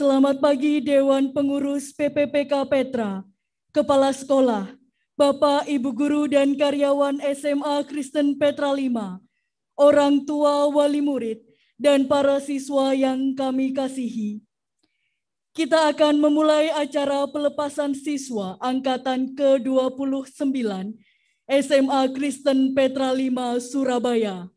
Selamat pagi Dewan Pengurus PPPK Petra, Kepala Sekolah, Bapak, Ibu Guru dan karyawan SMA Kristen Petra 5, orang tua, wali murid, dan para siswa yang kami kasihi. Kita akan memulai acara pelepasan siswa angkatan ke-29 SMA Kristen Petra 5 Surabaya.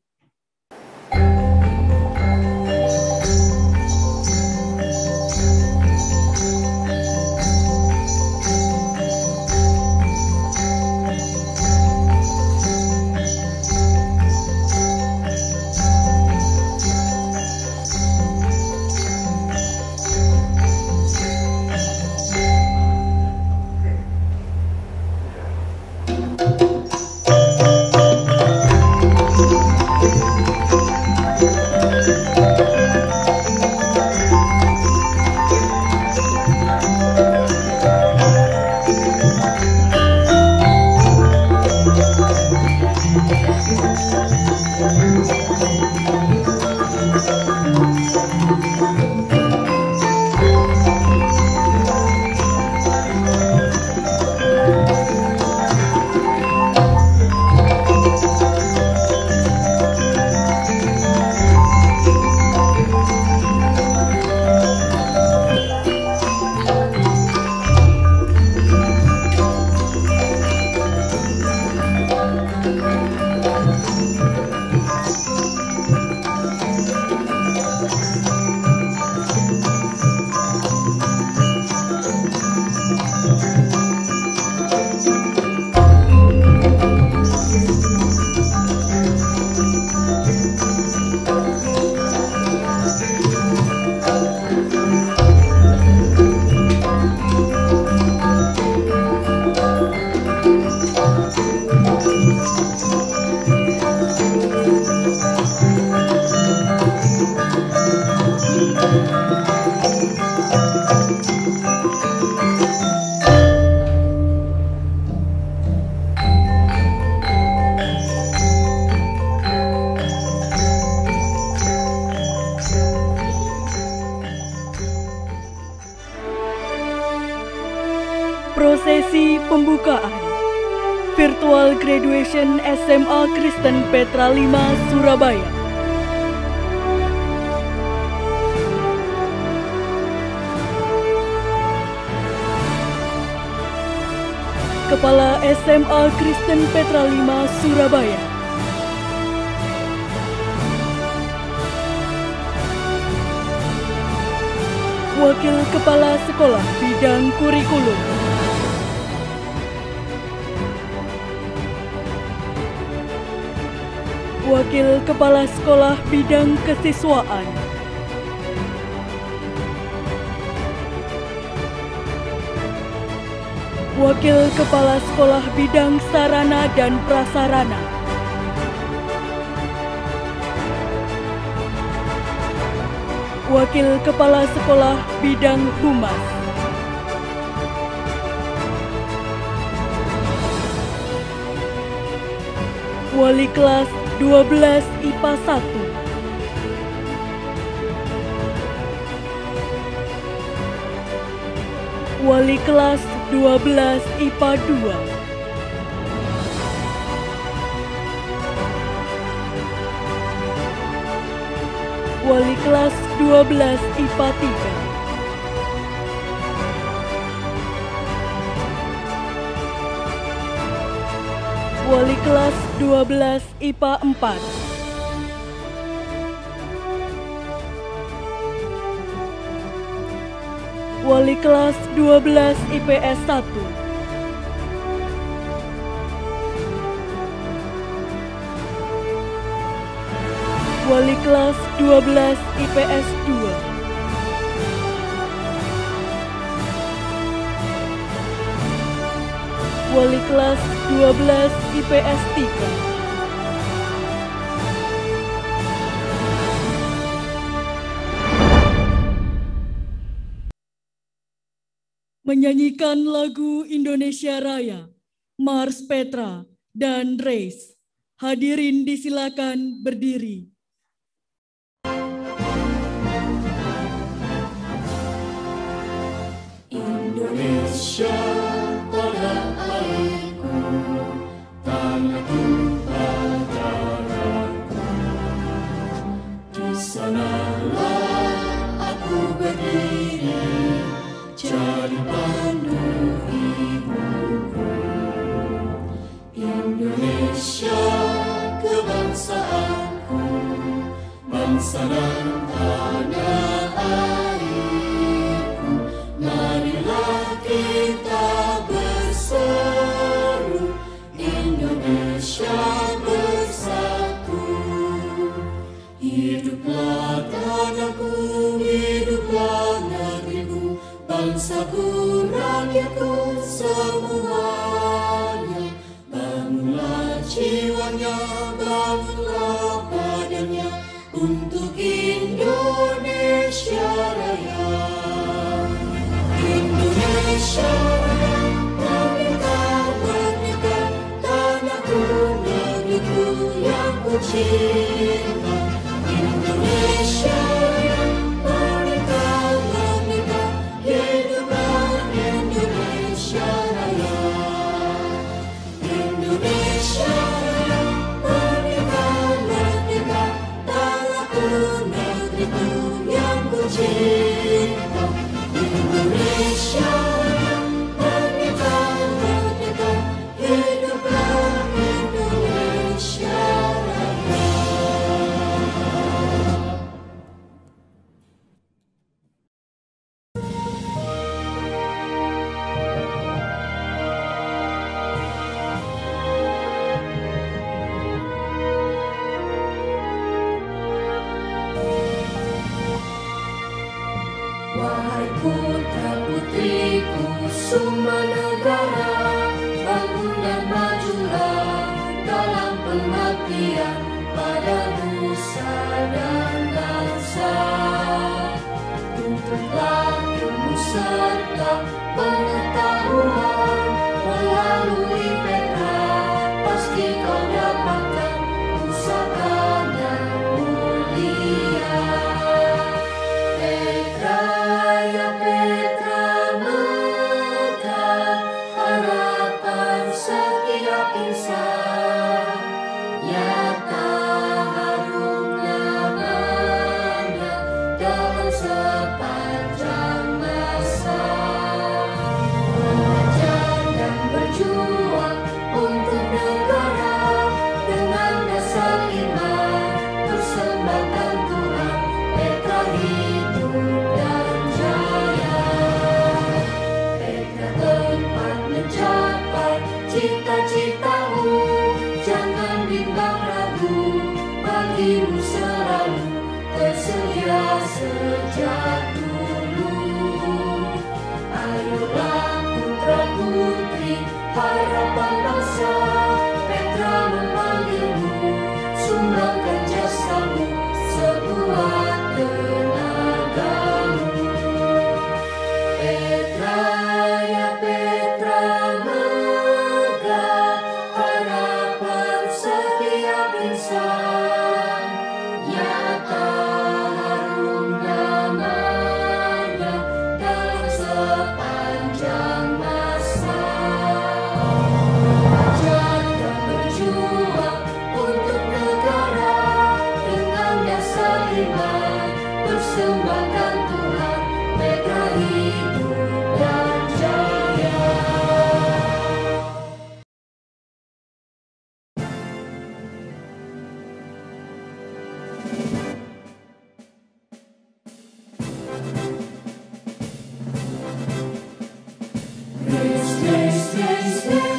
Prosesi pembukaan Virtual Graduation SMA Kristen Petra 5 Surabaya. Kepala SMA Kristen Petra 5 Surabaya. Wakil Kepala Sekolah Bidang Kurikulum. Wakil Kepala Sekolah Bidang Kesiswaan. Wakil Kepala Sekolah Bidang Sarana dan Prasarana. Wakil Kepala Sekolah Bidang Humas. Wali kelas 12 IPA 1. Wali kelas 12 IPA 2. Wali kelas 12 IPA 3. Wali kelas 12 IPA 4. Wali kelas 12 IPS 1. Wali kelas 12 IPS 2. Wali kelas 12 IPS 3. Menyanyikan lagu Indonesia Raya, Mars Petra, dan Race. Hadirin disilakan berdiri. Indonesia pada airku, tanahku pada darahku. Di sanalah aku berdiri, jadi pandu ibuku. Indonesia kebangsaanku, bangsa dan tanah airku. Marilah kita berseru, Indonesia bersatu. Hiduplah tanahku, hiduplah negeriku, bangsaku, rakyatku semuanya. Bangunlah jiwanya, bangunlah badannya, untuk Indonesia Raya. Indonesia Raya, merdeka, merdeka, tanahku, negeriku yang ku cinta. Indonesia Raya, merdeka, merdeka, hiduplah Indonesia Raya. Indonesia Raya, merdeka, merdeka, tanahku, negeriku yang ku cinta. Indonesia Raya, merdeka, merdeka, hiduplah Indonesia Raya. Wahai putra-putriku semua negara, bangun dan majulah dalam pengabdian pada nusa dan bangsa. Tuntutlah ilmu serta pengetahuan melalui Petra, pasti kau dapatkan pusaka dan mulia. Petra, ya Petra, megah harapan setiap insan. Nyata harum namanya dalam sepanjang masa. Belajar dan berjuang untuk negara dengan dasar iman, persembahkan Tuhan, Petra hidup dan jaya. Petra tempat mencapai cita-citamu, jangan bimbang ragu, bagimu selalu tersedia sejak dulu. Ayolah putra-putri harapan bangsa, Petra memanggilmu, sumbangkan jasamu sekuat tenagamu. Petra, ya Petra, megah harapan setiap insan. Nyata harum namanya dalam sepanjang masa. Belajar dan berjuang untuk negara dengan dasar iman, persembahkan Tuhan, Petra hidup dan jaya. Race, race, race, race.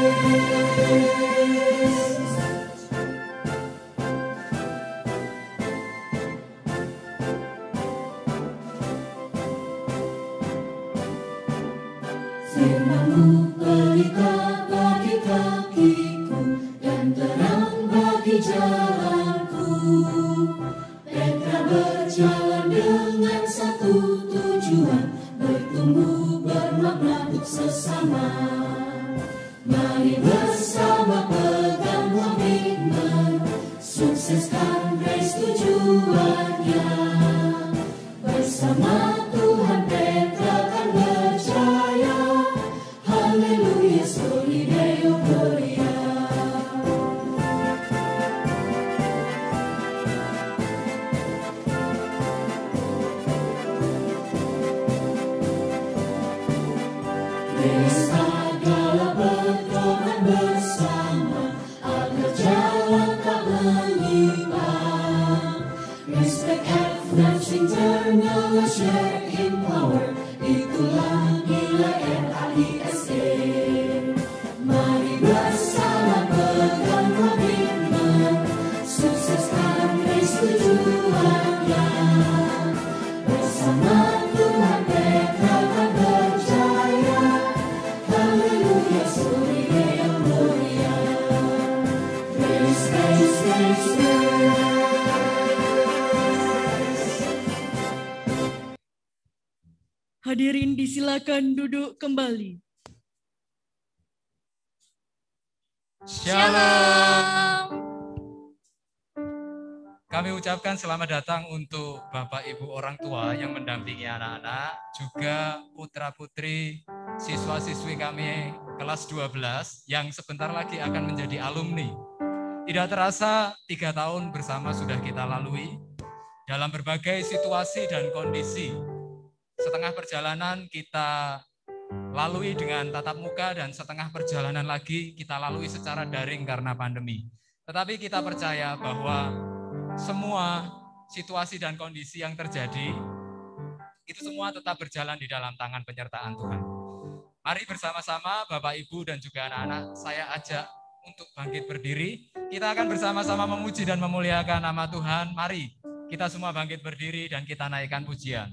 Firman-Mu pelita bagi kakiku dan terang bagi jalanku. Petra berjalan dengan satu tujuan, bertumbuh bermakna untuk sesama. Mari bersama pegang komitmen, sukseskan race tujuannya. Bersama Tuhan Petra akan berjaya, kuatnya. Bersama Tuhan Petra akan berjaya. Haleluya, surga yang mulia. Praise, praise, praise, praise. Hadirin disilakan duduk kembali. Shalom. Kami ucapkan selamat datang untuk Bapak Ibu orang tua yang mendampingi anak-anak, juga putra-putri siswa-siswi kami kelas 12 yang sebentar lagi akan menjadi alumni. Tidak terasa 3 tahun bersama sudah kita lalui dalam berbagai situasi dan kondisi. Setengah perjalanan kita lalui dengan tatap muka dan setengah perjalanan lagi kita lalui secara daring karena pandemi. Tetapi kita percaya bahwa semua situasi dan kondisi yang terjadi itu semua tetap berjalan di dalam tangan penyertaan Tuhan. Mari bersama-sama Bapak Ibu dan juga anak-anak saya ajak untuk bangkit berdiri. Kita akan bersama-sama memuji dan memuliakan nama Tuhan. Mari kita semua bangkit berdiri dan kita naikkan pujian.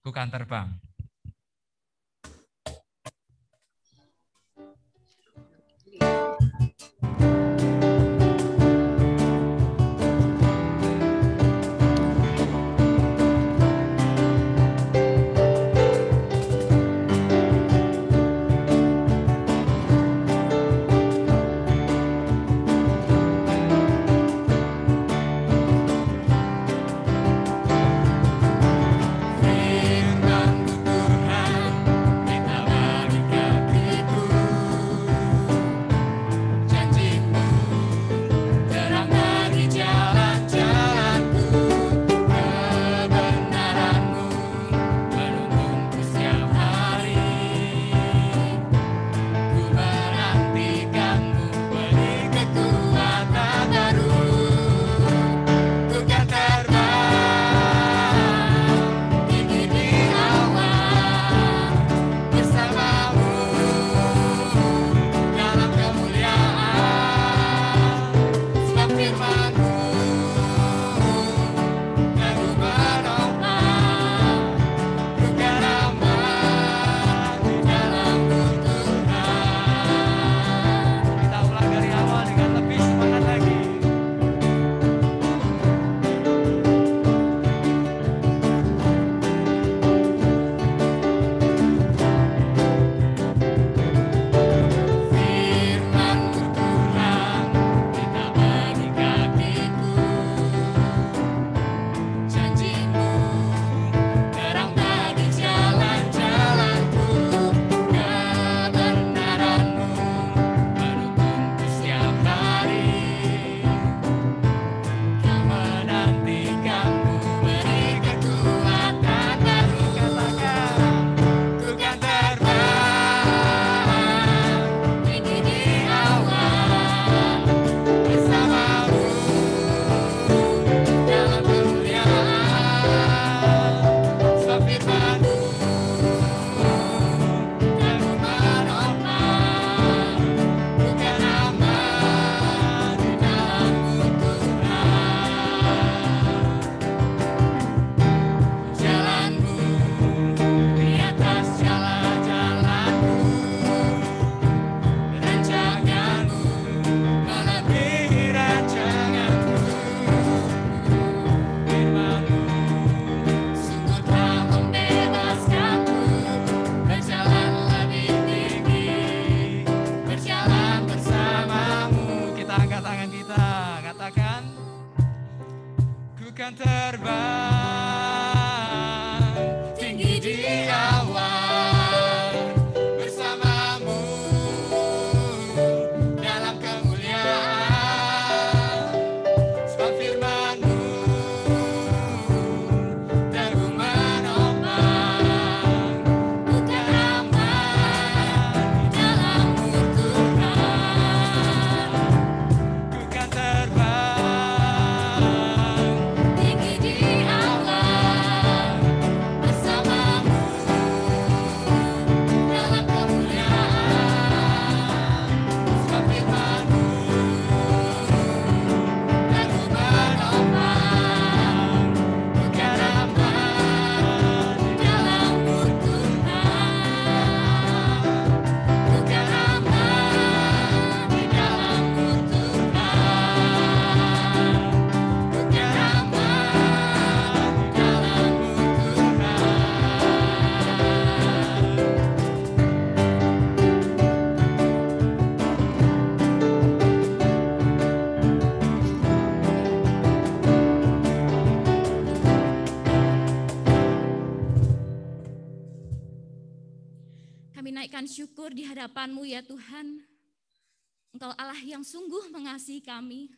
Bukan terbang. Tinggi di menyampaikan syukur di hadapan-Mu ya Tuhan. Engkau Allah yang sungguh mengasihi kami.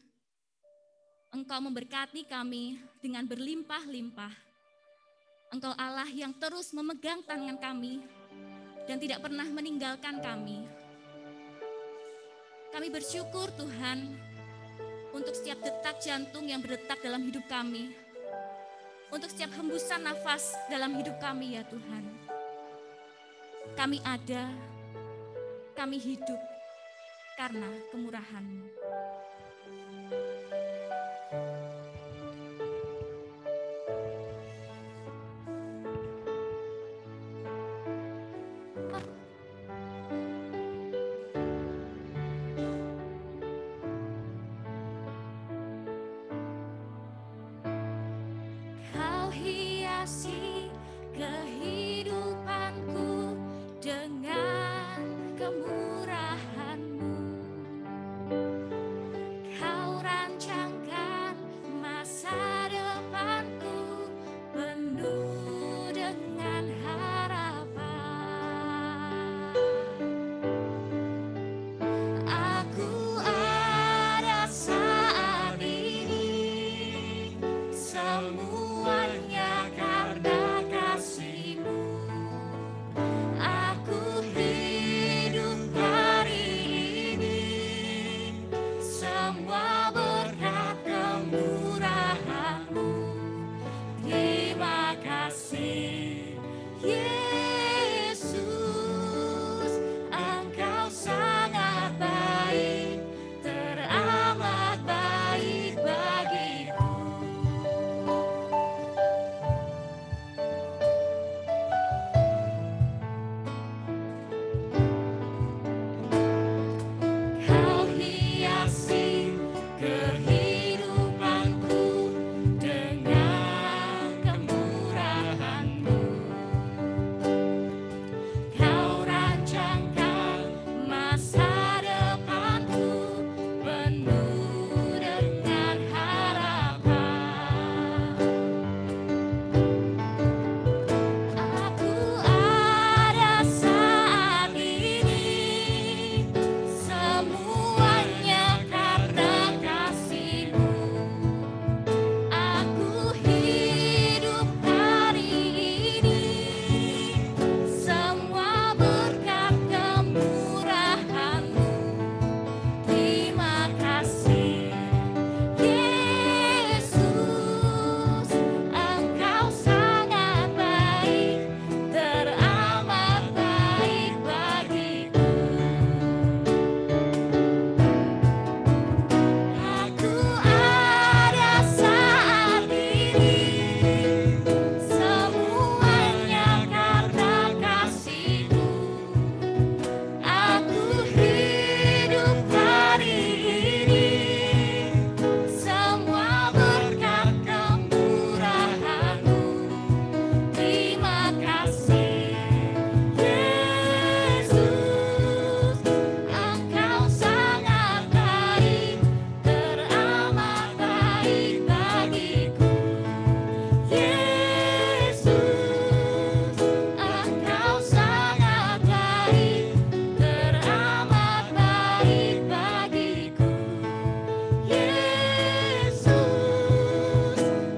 Engkau memberkati kami dengan berlimpah-limpah. Engkau Allah yang terus memegang tangan kami dan tidak pernah meninggalkan kami. Kami bersyukur Tuhan untuk setiap detak jantung yang berdetak dalam hidup kami. Untuk setiap hembusan nafas dalam hidup kami ya Tuhan. Kami ada, kami hidup karena kemurahan-Mu. Kau hiasi kehidupanku dengan kemurahan-Mu. Kau rancangkan masa depanku penuh dengan harapan. Aku ada saat ini, semuanya karena kasih-Mu. Aku hidup hari ini, semua berkat kemurahan-Mu. Terima kasih, Yesus, Engkau sangat baik, teramat baik bagiku. Kau hiasi kehidupanku dengan kemurahan-Mu. Kau rancangkan masa depanku penuh dengan harapan. Aku ada saat ini, semuanya karena kasih-Mu. Aku hidup hari ini, semua berkat kemurahan-Mu. Terima kasih, Yesus, Engkau sangat baik, teramat baik bagiku. Aku ada saat ini, semuanya karena kasih-Mu. Aku hidup hari ini, semua berkat kemurahan-Mu. Terima kasih, Yesus, Engkau sangat baik, teramat baik bagiku. Yesus, Engkau sangat baik, teramat baik bagiku. Yesus,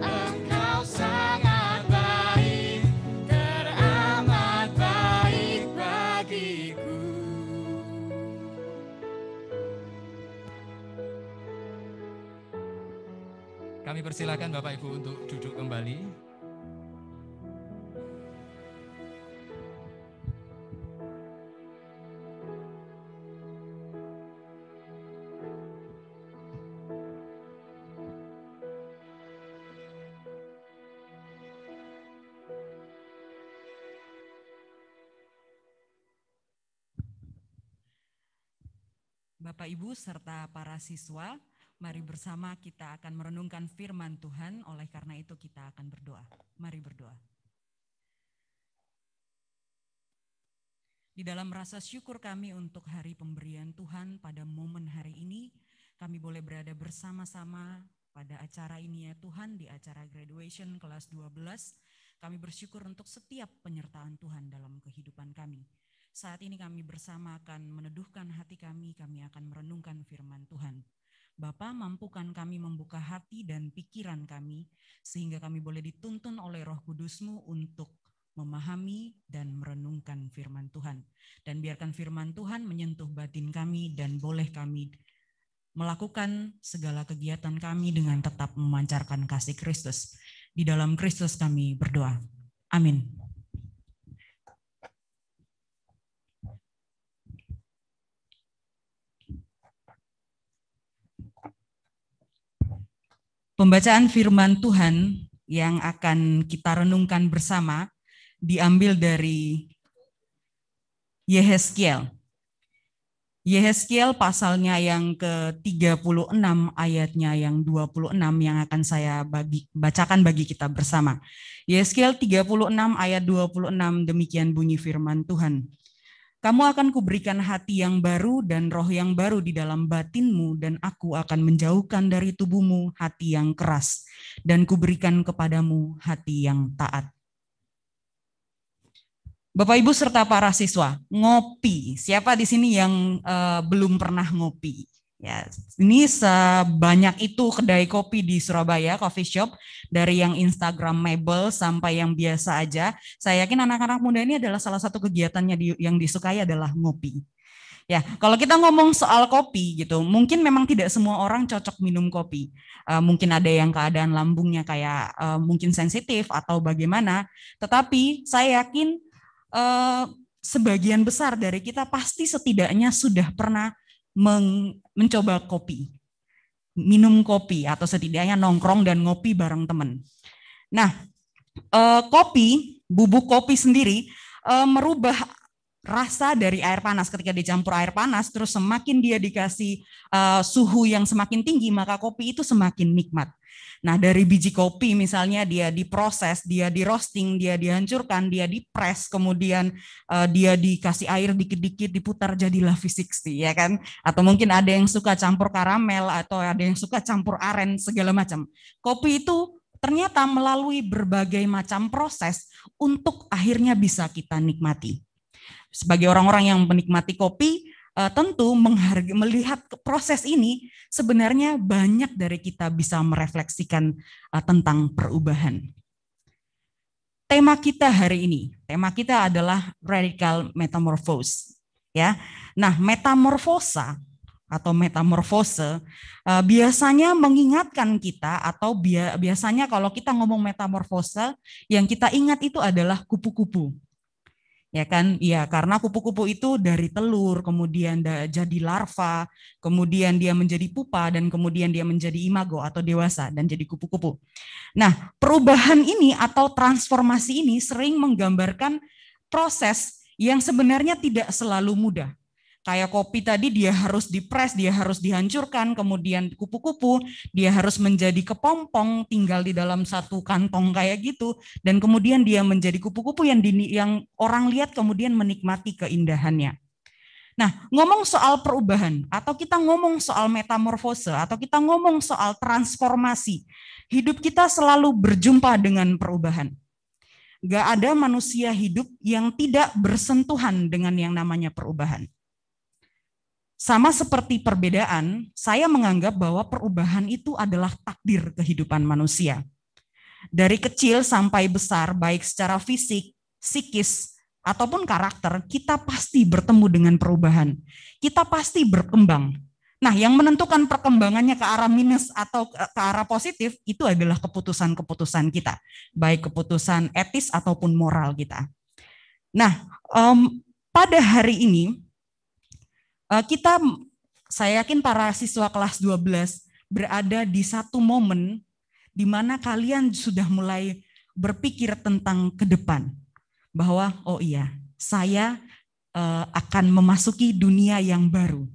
Engkau sangat baik, teramat baik bagiku. Kami persilakan Bapak Ibu untuk duduk kembali. Bapak Ibu serta para siswa, mari bersama kita akan merenungkan firman Tuhan, oleh karena itu kita akan berdoa. Mari berdoa. Di dalam rasa syukur kami untuk hari pemberian Tuhan pada momen hari ini, kami boleh berada bersama-sama pada acara ini ya Tuhan, di acara graduation kelas 12. Kami bersyukur untuk setiap penyertaan Tuhan dalam kehidupan kami. Saat ini kami bersama akan meneduhkan hati kami akan merenungkan firman Tuhan. Bapa, mampukan kami membuka hati dan pikiran kami, sehingga kami boleh dituntun oleh Roh Kudus-Mu untuk memahami dan merenungkan firman Tuhan. Dan biarkan firman Tuhan menyentuh batin kami dan boleh kami melakukan segala kegiatan kami dengan tetap memancarkan kasih Kristus. Di dalam Kristus kami berdoa. Amin. Pembacaan firman Tuhan yang akan kita renungkan bersama diambil dari Yehezkiel. Yehezkiel pasalnya yang ke-36 ayatnya yang 26 yang akan saya bacakan bagi kita bersama. Yehezkiel 36 ayat 26, demikian bunyi firman Tuhan. Kamu akan kuberikan hati yang baru dan roh yang baru di dalam batinmu, dan aku akan menjauhkan dari tubuhmu hati yang keras, dan kuberikan kepadamu hati yang taat. Bapak Ibu serta para siswa, ngopi. Siapa di sini yang belum pernah ngopi? Ya, ini sebanyak itu kedai kopi di Surabaya, coffee shop, dari yang Instagramable sampai yang biasa aja. Saya yakin anak-anak muda ini adalah salah satu kegiatannya yang disukai adalah ngopi. Ya, kalau kita ngomong soal kopi gitu, mungkin memang tidak semua orang cocok minum kopi. Mungkin ada yang keadaan lambungnya kayak mungkin sensitif atau bagaimana. Tetapi saya yakin sebagian besar dari kita pasti setidaknya sudah pernah mencoba kopi, minum kopi, atau setidaknya nongkrong dan ngopi bareng teman. Nah, kopi, bubuk kopi sendiri merubah rasa dari air panas. Ketika dicampur air panas, terus semakin dia dikasih suhu yang semakin tinggi, maka kopi itu semakin nikmat. Nah, dari biji kopi misalnya dia diproses, dia di roasting, dia dihancurkan, dia dipres, kemudian dia dikasih air dikit-dikit, diputar jadilah V60, ya kan? Atau mungkin ada yang suka campur karamel, atau ada yang suka campur aren, segala macam. Kopi itu ternyata melalui berbagai macam proses untuk akhirnya bisa kita nikmati. Sebagai orang-orang yang menikmati kopi, tentu melihat proses ini sebenarnya banyak dari kita bisa merefleksikan tentang perubahan. Tema kita hari ini, tema kita adalah radical metamorphose. Ya, nah metamorfosa atau metamorfose biasanya mengingatkan kita, atau biasanya kalau kita ngomong metamorfosa, yang kita ingat itu adalah kupu-kupu. Ya kan, ya, karena kupu-kupu itu dari telur, kemudian jadi larva, kemudian dia menjadi pupa, dan kemudian dia menjadi imago atau dewasa dan jadi kupu-kupu. Nah, perubahan ini atau transformasi ini sering menggambarkan proses yang sebenarnya tidak selalu mudah. Kayak kopi tadi, dia harus dipres, dia harus dihancurkan, kemudian kupu-kupu dia harus menjadi kepompong, tinggal di dalam satu kantong kayak gitu, dan kemudian dia menjadi kupu-kupu yang orang lihat kemudian menikmati keindahannya. Nah, ngomong soal perubahan, atau kita ngomong soal metamorfose, atau kita ngomong soal transformasi, hidup kita selalu berjumpa dengan perubahan. Gak ada manusia hidup yang tidak bersentuhan dengan yang namanya perubahan. Sama seperti perbedaan, saya menganggap bahwa perubahan itu adalah takdir kehidupan manusia. Dari kecil sampai besar, baik secara fisik, psikis, ataupun karakter, kita pasti bertemu dengan perubahan. Kita pasti berkembang. Nah, yang menentukan perkembangannya ke arah minus atau ke arah positif, itu adalah keputusan-keputusan kita. Baik keputusan etis ataupun moral kita. Nah, pada hari ini, saya yakin para siswa kelas 12 berada di satu momen di mana kalian sudah mulai berpikir tentang ke depan. Bahwa, oh iya, saya akan memasuki dunia yang baru.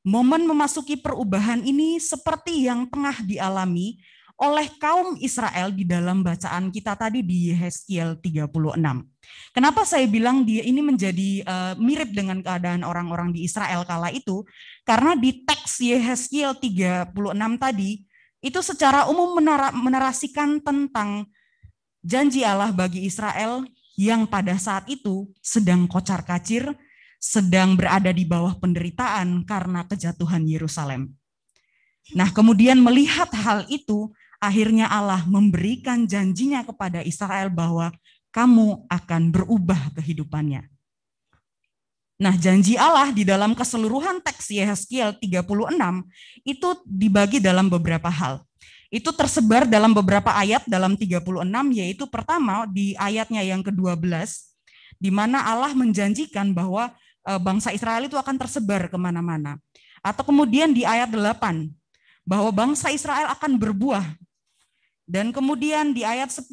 Momen memasuki perubahan ini seperti yang tengah dialami oleh kaum Israel di dalam bacaan kita tadi di Yehezkiel 36. Kenapa saya bilang dia ini menjadi mirip dengan keadaan orang-orang di Israel kala itu? Karena di teks Yehezkiel 36 tadi, itu secara umum menarasikan tentang janji Allah bagi Israel yang pada saat itu sedang kocar-kacir, sedang berada di bawah penderitaan karena kejatuhan Yerusalem. Nah, kemudian melihat hal itu, akhirnya Allah memberikan janjinya kepada Israel bahwa kamu akan berubah kehidupannya. Nah, janji Allah di dalam keseluruhan teks Yehezkiel 36 itu dibagi dalam beberapa hal. Itu tersebar dalam beberapa ayat dalam 36, yaitu pertama di ayatnya yang ke-12, di mana Allah menjanjikan bahwa bangsa Israel itu akan tersebar kemana-mana. Atau kemudian di ayat 8, bahwa bangsa Israel akan berbuah. Dan kemudian di ayat 10,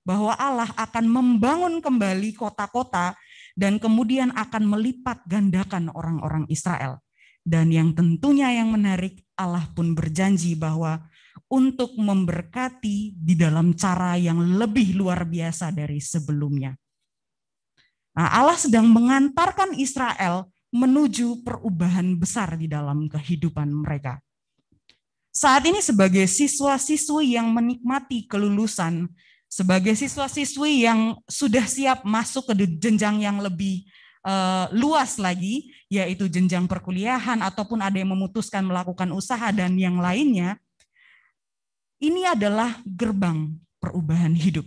bahwa Allah akan membangun kembali kota-kota dan kemudian akan melipat gandakan orang-orang Israel. Dan yang tentunya yang menarik, Allah pun berjanji bahwa untuk memberkati di dalam cara yang lebih luar biasa dari sebelumnya. Nah, Allah sedang mengantarkan Israel menuju perubahan besar di dalam kehidupan mereka. Saat ini sebagai siswa-siswi yang menikmati kelulusan, sebagai siswa-siswi yang sudah siap masuk ke jenjang yang lebih luas lagi, yaitu jenjang perkuliahan ataupun ada yang memutuskan melakukan usaha dan yang lainnya, ini adalah gerbang perubahan hidup.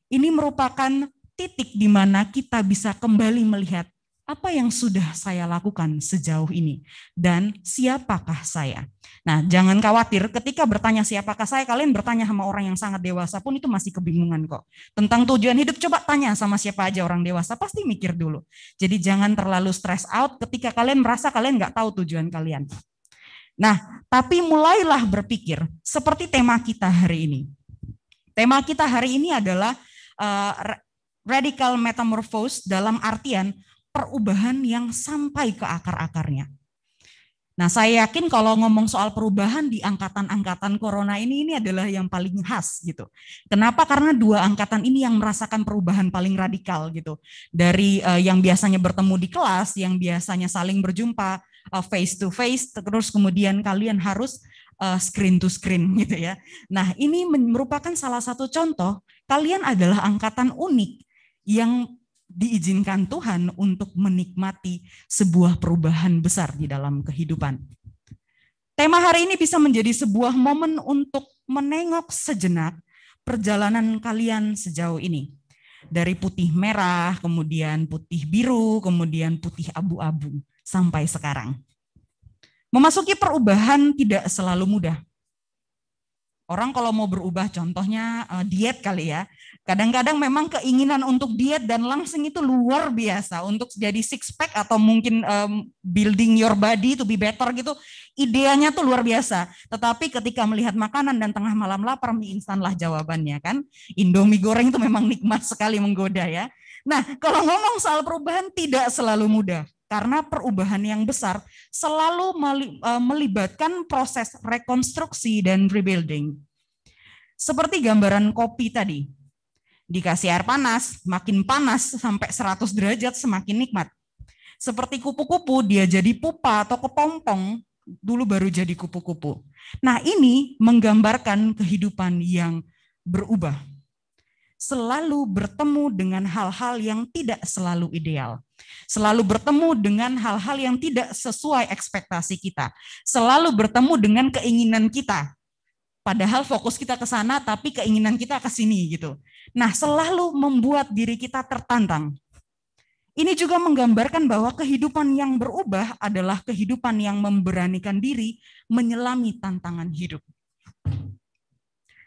Ini merupakan titik di mana kita bisa kembali melihat apa yang sudah saya lakukan sejauh ini dan siapakah saya. Nah, jangan khawatir ketika bertanya siapakah saya, kalian bertanya sama orang yang sangat dewasa pun itu masih kebingungan kok. Tentang tujuan hidup coba tanya sama siapa aja orang dewasa, pasti mikir dulu. Jadi jangan terlalu stress out ketika kalian merasa kalian nggak tahu tujuan kalian. Nah, tapi mulailah berpikir seperti tema kita hari ini. Tema kita hari ini adalah radical metamorphose dalam artian perubahan yang sampai ke akar-akarnya. Nah, saya yakin kalau ngomong soal perubahan di angkatan-angkatan corona ini adalah yang paling khas gitu. Kenapa? Karena dua angkatan ini yang merasakan perubahan paling radikal gitu. Dari yang biasanya bertemu di kelas, yang biasanya saling berjumpa face to face, terus kemudian kalian harus screen to screen gitu ya. Nah, ini merupakan salah satu contoh kalian adalah angkatan unik yang diizinkan Tuhan untuk menikmati sebuah perubahan besar di dalam kehidupan. Tema hari ini bisa menjadi sebuah momen untuk menengok sejenak perjalanan kalian sejauh ini. Dari putih merah, kemudian putih biru, kemudian putih abu-abu, sampai sekarang. Memasuki perubahan tidak selalu mudah. Orang kalau mau berubah, contohnya diet kali ya. Kadang-kadang memang keinginan untuk diet dan langsing itu luar biasa. Untuk jadi six pack atau mungkin building your body to be better gitu, ideanya tuh luar biasa. Tetapi ketika melihat makanan dan tengah malam lapar, mie instan lah jawabannya kan. Indomie goreng itu memang nikmat sekali menggoda ya. Nah, kalau ngomong soal perubahan tidak selalu mudah. Karena perubahan yang besar selalu melibatkan proses rekonstruksi dan rebuilding. Seperti gambaran kopi tadi. Dikasih air panas, makin panas sampai 100 derajat semakin nikmat. Seperti kupu-kupu, dia jadi pupa atau kepompong, dulu baru jadi kupu-kupu. Nah, ini menggambarkan kehidupan yang berubah. Selalu bertemu dengan hal-hal yang tidak selalu ideal. Selalu bertemu dengan hal-hal yang tidak sesuai ekspektasi kita. Selalu bertemu dengan keinginan kita. Padahal fokus kita ke sana, tapi keinginan kita ke sini gitu. Nah, selalu membuat diri kita tertantang. Ini juga menggambarkan bahwa kehidupan yang berubah adalah kehidupan yang memberanikan diri menyelami tantangan hidup.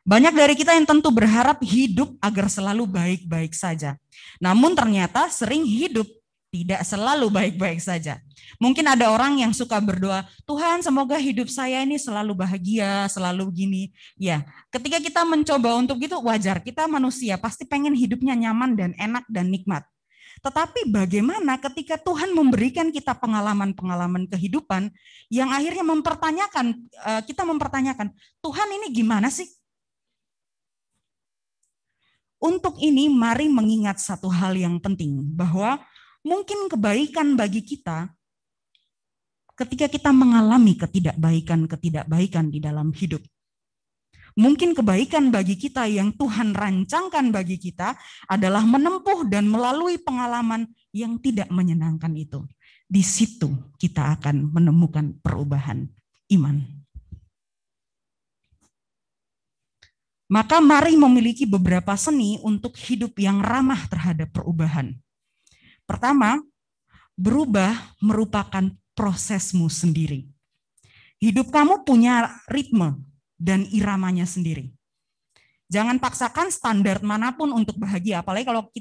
Banyak dari kita yang tentu berharap hidup agar selalu baik-baik saja. Namun ternyata sering hidup tidak selalu baik-baik saja. Mungkin ada orang yang suka berdoa, Tuhan semoga hidup saya ini selalu bahagia, selalu gini. Ya, ketika kita mencoba untuk gitu wajar, kita manusia pasti pengen hidupnya nyaman dan enak dan nikmat. Tetapi bagaimana ketika Tuhan memberikan kita pengalaman-pengalaman kehidupan yang akhirnya kita mempertanyakan, Tuhan ini gimana sih? Untuk ini mari mengingat satu hal yang penting, bahwa mungkin kebaikan bagi kita ketika kita mengalami ketidakbaikan di dalam hidup. mungkin kebaikan bagi kita yang Tuhan rancangkan bagi kita adalah menempuh dan melalui pengalaman yang tidak menyenangkan itu. Di situ kita akan menemukan perubahan iman. Maka mari memiliki beberapa seni untuk hidup yang ramah terhadap perubahan. Pertama, berubah merupakan prosesmu sendiri. Hidup kamu punya ritme dan iramanya sendiri. Jangan paksakan standar manapun untuk bahagia, apalagi kalau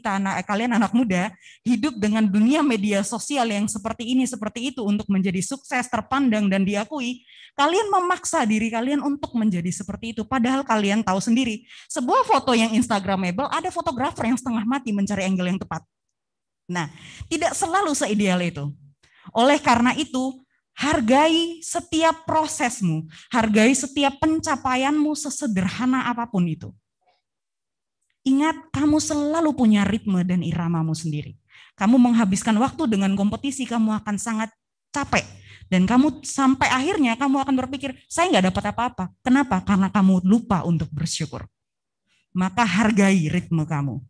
kalian anak muda hidup dengan dunia media sosial yang seperti ini, seperti itu untuk menjadi sukses, terpandang dan diakui. Kalian memaksa diri kalian untuk menjadi seperti itu, padahal kalian tahu sendiri, sebuah foto yang instagramable ada fotografer yang setengah mati mencari angle yang tepat. Nah, tidak selalu seideal itu. Oleh karena itu, hargai setiap prosesmu, hargai setiap pencapaianmu sesederhana apapun itu. Ingat, kamu selalu punya ritme dan iramamu sendiri. Kamu menghabiskan waktu dengan kompetisi, kamu akan sangat capek. Dan kamu sampai akhirnya kamu akan berpikir, saya nggak dapat apa-apa. Kenapa? Karena kamu lupa untuk bersyukur. Maka hargai ritme kamu.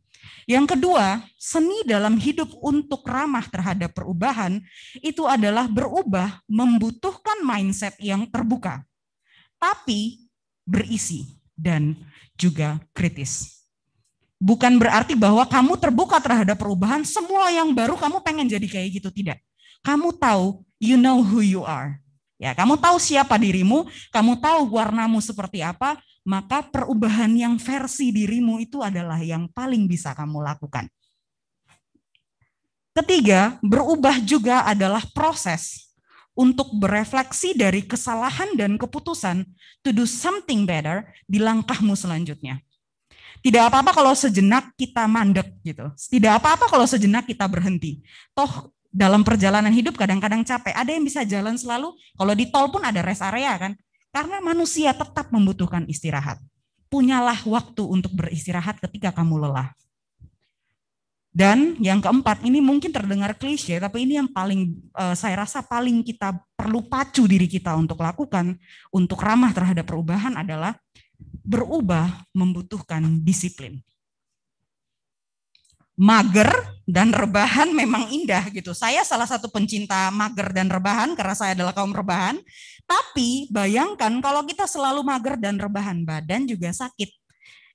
Yang kedua, seni dalam hidup untuk ramah terhadap perubahan itu adalah berubah membutuhkan mindset yang terbuka, tapi berisi dan juga kritis. Bukan berarti bahwa kamu terbuka terhadap perubahan, semua yang baru kamu pengen jadi kayak gitu, tidak. Kamu tahu, you know who you are. Ya, kamu tahu siapa dirimu, kamu tahu warnamu seperti apa, maka perubahan yang versi dirimu itu adalah yang paling bisa kamu lakukan. Ketiga, berubah juga adalah proses untuk berefleksi dari kesalahan dan keputusan to do something better di langkahmu selanjutnya. Tidak apa-apa kalau sejenak kita mandek gitu. Tidak apa-apa kalau sejenak kita berhenti. Toh dalam perjalanan hidup kadang-kadang capek. Ada yang bisa jalan selalu, kalau di tol pun ada rest area kan. Karena manusia tetap membutuhkan istirahat. Punyalah waktu untuk beristirahat ketika kamu lelah. Dan yang keempat, ini mungkin terdengar klise, tapi ini yang paling saya rasa paling kita perlu pacu diri kita untuk lakukan, untuk ramah terhadap perubahan adalah berubah membutuhkan disiplin. Mager dan rebahan memang indah gitu. Saya salah satu pencinta mager dan rebahan karena saya adalah kaum rebahan. Tapi bayangkan kalau kita selalu mager dan rebahan, badan juga sakit.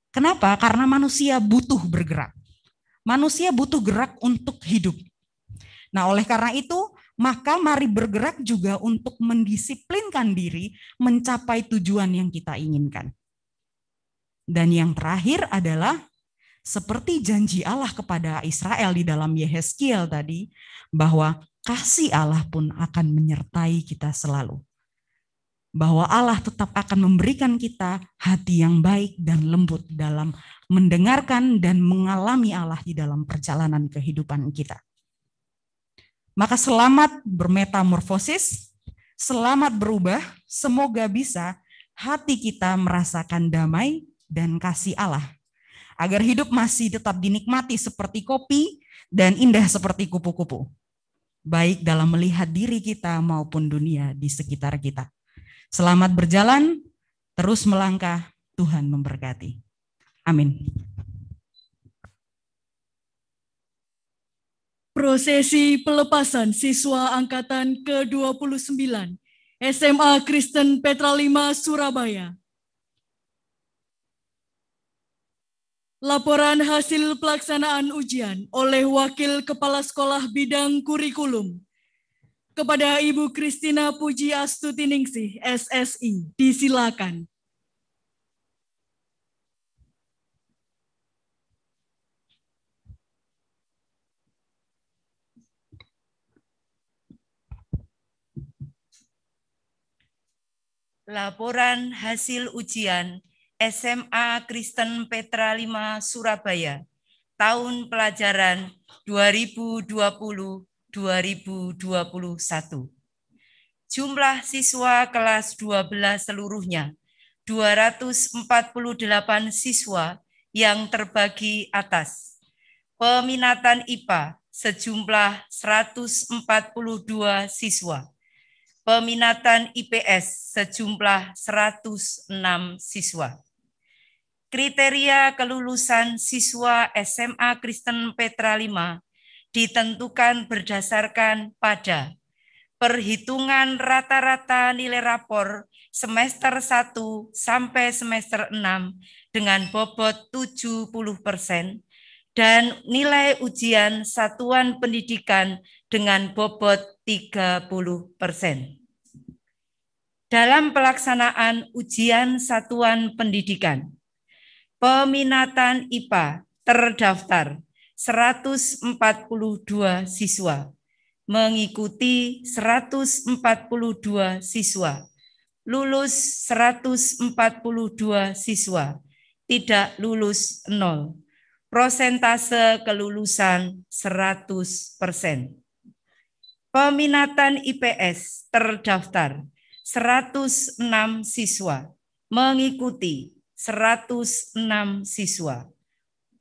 Kenapa? Karena manusia butuh bergerak. Manusia butuh gerak untuk hidup. Nah, oleh karena itu, maka mari bergerak juga untuk mendisiplinkan diri mencapai tujuan yang kita inginkan. Dan yang terakhir adalah seperti janji Allah kepada Israel di dalam Yehezkiel tadi, bahwa kasih Allah pun akan menyertai kita selalu. Bahwa Allah tetap akan memberikan kita hati yang baik dan lembut dalam mendengarkan dan mengalami Allah di dalam perjalanan kehidupan kita. Maka selamat bermetamorfosis, selamat berubah, semoga bisa hati kita merasakan damai dan kasih Allah. Agar hidup masih tetap dinikmati seperti kopi dan indah seperti kupu-kupu. Baik dalam melihat diri kita maupun dunia di sekitar kita. Selamat berjalan, terus melangkah, Tuhan memberkati. Amin. Prosesi pelepasan siswa angkatan ke-29 SMA Kristen Petra 5 Surabaya. Laporan hasil pelaksanaan ujian oleh Wakil Kepala Sekolah Bidang Kurikulum kepada Ibu Kristina Puji Astuti Ningsih, SSI, disilakan. Laporan hasil ujian SMA Kristen Petra 5 Surabaya, tahun pelajaran 2020-2021. Jumlah siswa kelas 12 seluruhnya, 248 siswa yang terbagi atas. Peminatan IPA sejumlah 142 siswa. Peminatan IPS sejumlah 106 siswa. Kriteria kelulusan siswa SMA Kristen Petra 5 ditentukan berdasarkan pada perhitungan rata-rata nilai rapor semester 1 sampai semester 6 dengan bobot 70% dan nilai ujian satuan pendidikan dengan bobot 30%. Dalam pelaksanaan ujian satuan pendidikan, peminatan IPA terdaftar 142 siswa, mengikuti 142 siswa, lulus 142 siswa, tidak lulus 0. Prosentase kelulusan 100%. Peminatan IPS terdaftar 106 siswa, mengikuti 106 siswa,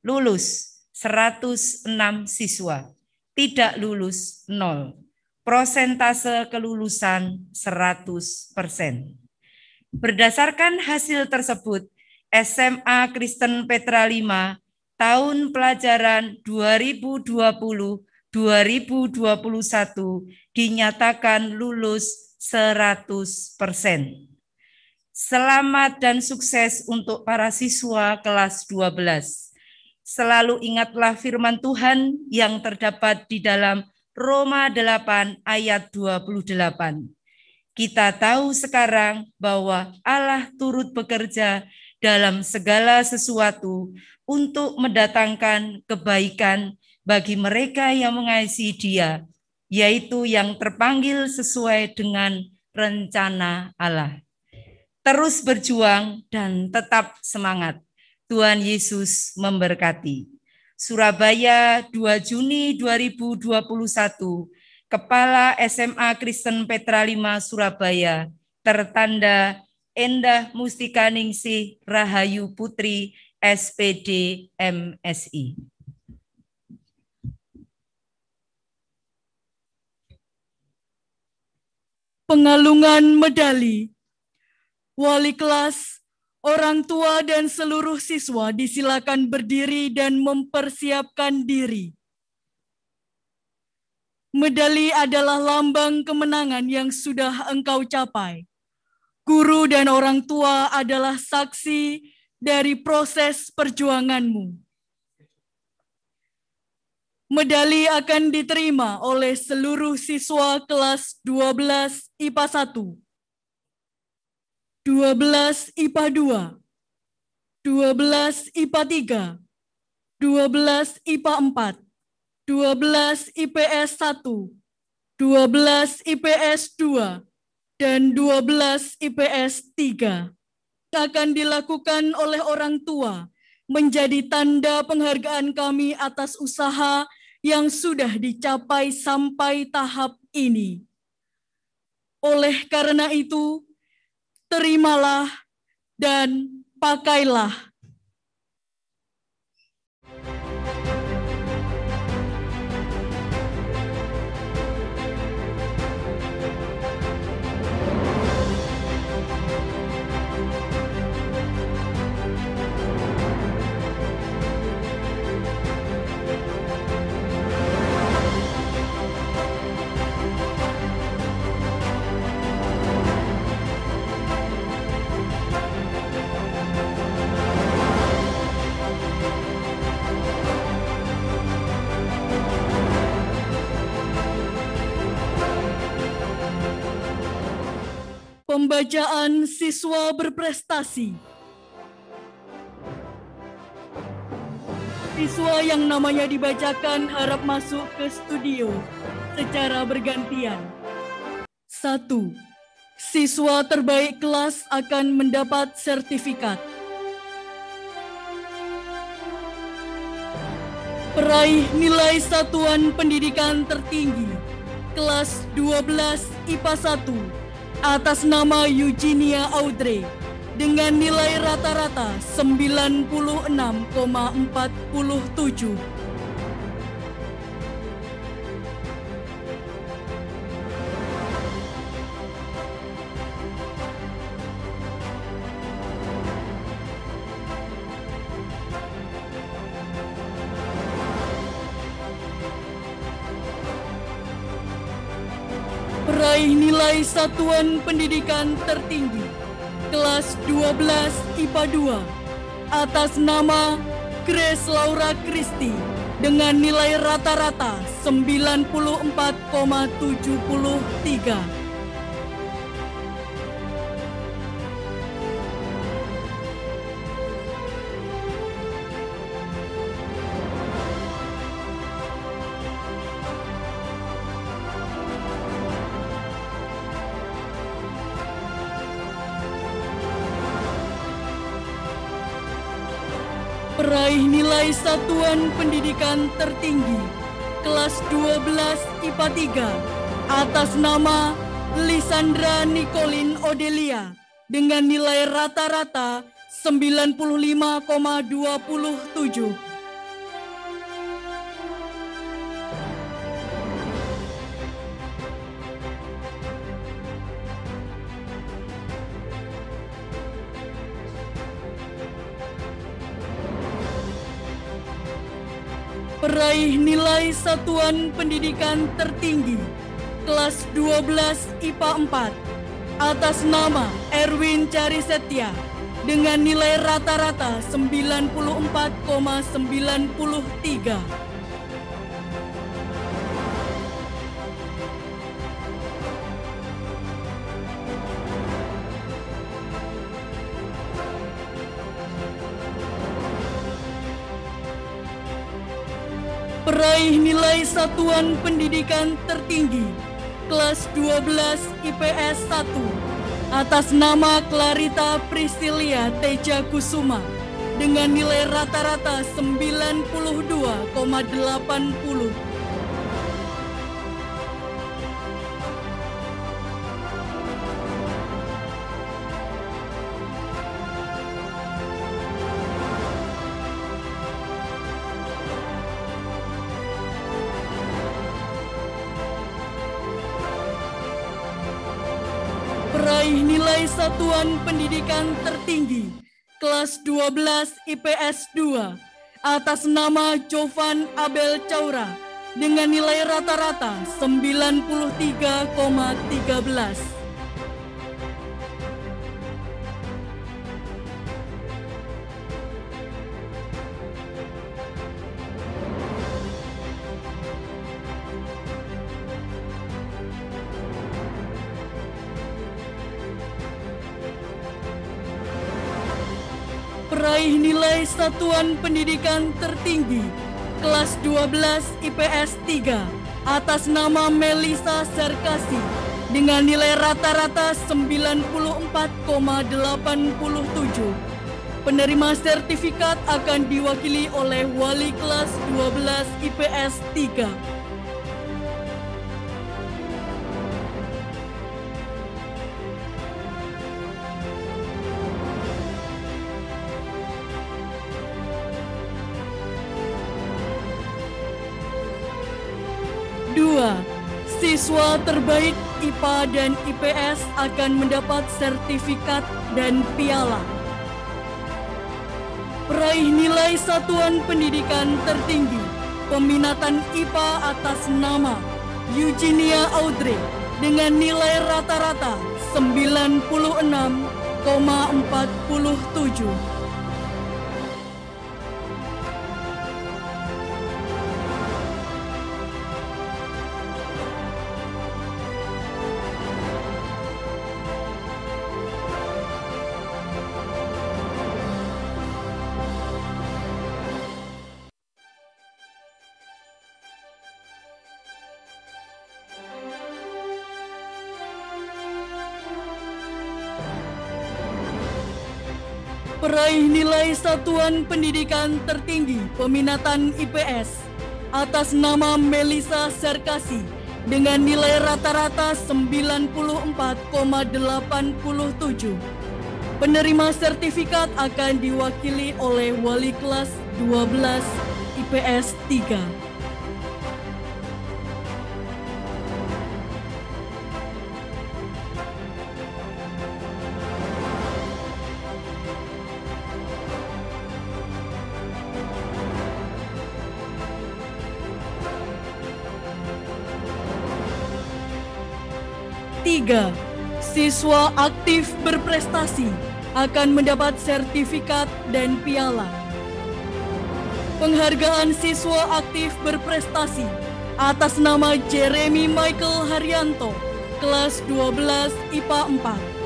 lulus 106 siswa, tidak lulus 0. Prosentase kelulusan 100%. Berdasarkan hasil tersebut, SMA Kristen Petra 5 tahun pelajaran 2020-2021 dinyatakan lulus 100%. Selamat dan sukses untuk para siswa kelas 12. Selalu ingatlah firman Tuhan yang terdapat di dalam Roma 8 ayat 28. Kita tahu sekarang bahwa Allah turut bekerja dalam segala sesuatu untuk mendatangkan kebaikan bagi mereka yang mengasihi Dia, yaitu yang terpanggil sesuai dengan rencana Allah. Terus berjuang dan tetap semangat. Tuhan Yesus memberkati. Surabaya, 2 Juni 2021, Kepala SMA Kristen Petra 5 Surabaya, tertanda Endah Mustikaningsih Rahayu Putri, SPD MSI. Pengalungan medali. Wali kelas, orang tua dan seluruh siswa disilakan berdiri dan mempersiapkan diri. Medali adalah lambang kemenangan yang sudah engkau capai. Guru dan orang tua adalah saksi dari proses perjuanganmu. Medali akan diterima oleh seluruh siswa kelas 12 IPA 1. 12 IPA 2, 12 IPA 3, 12 IPA 4, 12 IPS 1, 12 IPS 2, dan 12 IPS 3. Akan dilakukan oleh orang tua menjadi tanda penghargaan kami atas usaha yang sudah dicapai sampai tahap ini. Oleh karena itu, terimalah dan pakailah. Pembacaan siswa berprestasi. Siswa yang namanya dibacakan harap masuk ke studio secara bergantian. 1. Siswa terbaik kelas akan mendapat sertifikat. Peraih nilai satuan pendidikan tertinggi kelas 12 IPA 1 atas nama Eugenia Audrey dengan nilai rata-rata 96,47. Peraih nilai satuan pendidikan tertinggi kelas 12 IPA 2 atas nama Grace Laura Kristi dengan nilai rata-rata 94,73. Peraih nilai satuan pendidikan tertinggi kelas 12 IPA 3 atas nama Lisandra Nicolin Odelia dengan nilai rata-rata 95,27. Peraih nilai satuan pendidikan tertinggi kelas 12 IPA 4 atas nama Erwin Carisetia dengan nilai rata-rata 94,93. Peraih nilai satuan pendidikan tertinggi kelas 12 IPS 1 atas nama Clarita Priscilia Teja Kusuma dengan nilai rata-rata 92,80. Peraih nilai satuan pendidikan tertinggi kelas 12 IPS 2 atas nama Jovan Abel Caura dengan nilai rata-rata 93,13. Peraih nilai satuan pendidikan tertinggi kelas 12 IPS 3 atas nama Melisa Sarkasi dengan nilai rata-rata 94,87. Penerima sertifikat akan diwakili oleh wali kelas 12 IPS 3. Siswa terbaik IPA dan IPS akan mendapat sertifikat dan piala. Peraih nilai satuan pendidikan tertinggi peminatan IPA atas nama Eugenia Audrey dengan nilai rata-rata 96,47. Peraih nilai satuan pendidikan tertinggi peminatan IPS atas nama Melisa Sarkasi dengan nilai rata-rata 94,87. Penerima sertifikat akan diwakili oleh wali kelas 12 IPS 3. Ketiga, siswa aktif berprestasi akan mendapat sertifikat dan piala. Penghargaan siswa aktif berprestasi atas nama Jeremy Michael Haryanto, kelas 12 IPA 4.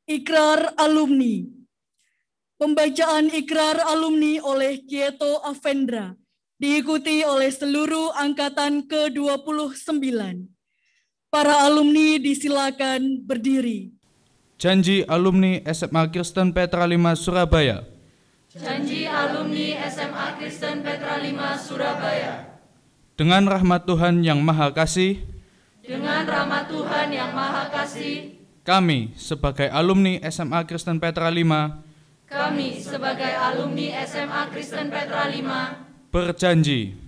Ikrar alumni. Pembacaan ikrar alumni oleh Kieto Avendra diikuti oleh seluruh angkatan ke-29. Para alumni disilakan berdiri. Janji alumni SMA Kristen Petra 5 Surabaya. Janji alumni SMA Kristen Petra 5 Surabaya. Dengan rahmat Tuhan yang Maha Kasih, Dengan rahmat Tuhan yang Maha Kasih, kami sebagai alumni SMA Kristen Petra 5 kami sebagai alumni SMA Kristen Petra 5 berjanji.